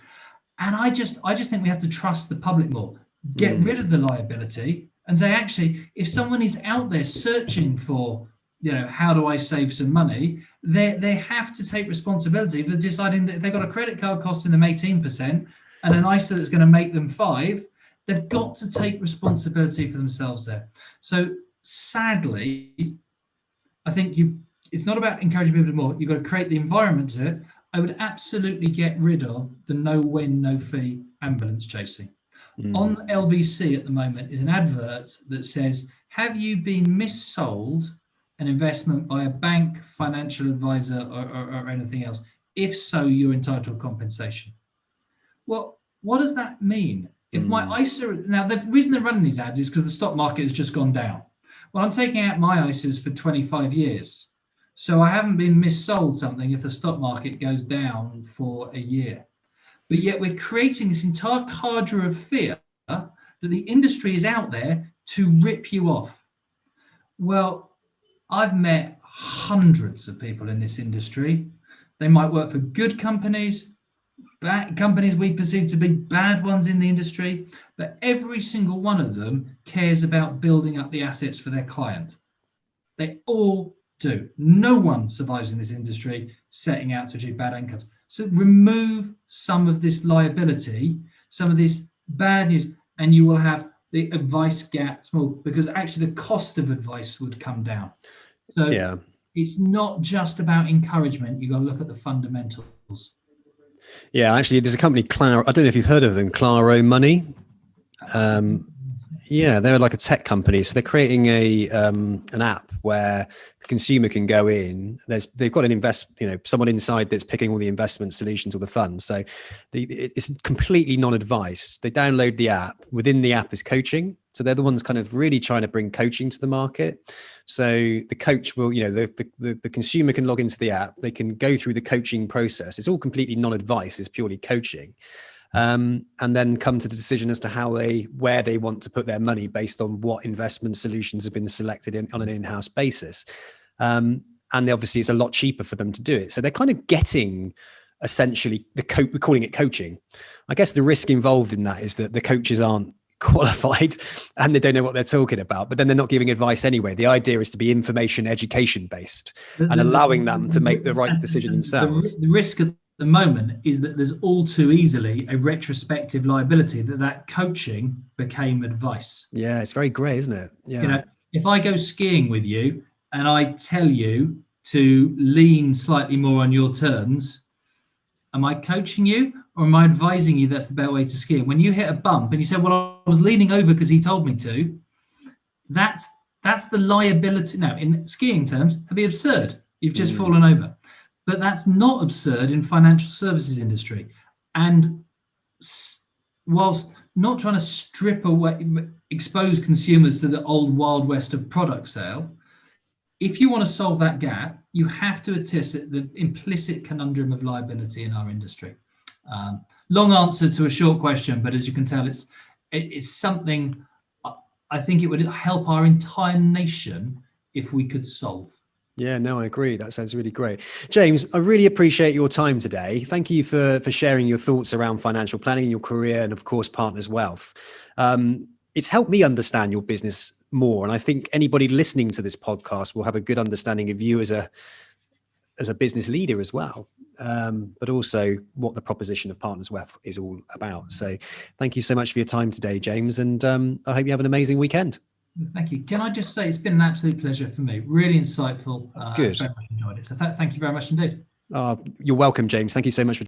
And I just think we have to trust the public more. Get rid of the liability and say, actually, if someone is out there searching for, how do I save some money, they have to take responsibility for deciding that if they've got a credit card costing them 18% and an ISA that's going to make them 5%, they've got to take responsibility for themselves there. So sadly, I think it's not about encouraging people to do more. You've got to create the environment to it. I would absolutely get rid of the no win, no fee ambulance chasing. On LVC at the moment is an advert that says, have you been missold an investment by a bank, financial advisor, or anything else? If so, you're entitled to compensation. Well, what does that mean? If my ISA, now the reason they're running these ads is because the stock market has just gone down. Well, I'm taking out my ISAs for 25 years. So I haven't been missold something if the stock market goes down for a year. But yet we're creating this entire cadre of fear that the industry is out there to rip you off. Well, I've met hundreds of people in this industry. They might work for good companies, bad companies we perceive to be bad ones in the industry, but every single one of them cares about building up the assets for their client. They all do. No one survives in this industry setting out to achieve bad outcomes. So remove some of this liability, some of this bad news, and you will have the advice gap small, because actually the cost of advice would come down. So it's not just about encouragement. You've got to look at the fundamentals. Yeah, actually, there's a company, Claro. I don't know if you've heard of them, Claro Money. Yeah, they're like a tech company. So they're creating an app where the consumer can go in. They've got someone inside that's picking all the investment solutions or the funds. So it's completely non-advice. They download the app. Within the app is coaching. So they're the ones kind of really trying to bring coaching to the market. So the coach will, the consumer can log into the app. They can go through the coaching process. It's all completely non-advice. It's purely coaching. And then come to the decision as to where they want to put their money based on what investment solutions have been selected on an in-house basis. And obviously it's a lot cheaper for them to do it. So they're kind of getting essentially we're calling it coaching. I guess the risk involved in that is that the coaches aren't qualified and they don't know what they're talking about, but then they're not giving advice anyway. The idea is to be information education based and allowing them to make the right decision themselves. The risk at the moment is that there's all too easily a retrospective liability that coaching became advice. Yeah, it's very grey, isn't it? Yeah. If I go skiing with you and I tell you to lean slightly more on your turns, am I coaching you or am I advising you that's the better way to ski? And when you hit a bump and you say, well, I was leaning over because he told me to, that's the liability. Now, in skiing terms, it'd be absurd. You've just fallen over. But that's not absurd in financial services industry. And whilst not trying to strip away, expose consumers to the old Wild West of product sale, if you want to solve that gap, you have to attest the implicit conundrum of liability in our industry. Long answer to a short question, but as you can tell, it's something I think it would help our entire nation if we could solve. Yeah, no, I agree. That sounds really great. James, I really appreciate your time today. Thank you for sharing your thoughts around financial planning, your career, and of course, Partners Wealth. It's helped me understand your business more. And I think anybody listening to this podcast will have a good understanding of you as a business leader as well, but also what the proposition of Partners Wealth is all about. So thank you so much for your time today, James. And I hope you have an amazing weekend. Thank you. Can I just say it's been an absolute pleasure for me. Really insightful. Good. Very much enjoyed it. So thank you very much indeed. You're welcome, James. Thank you so much for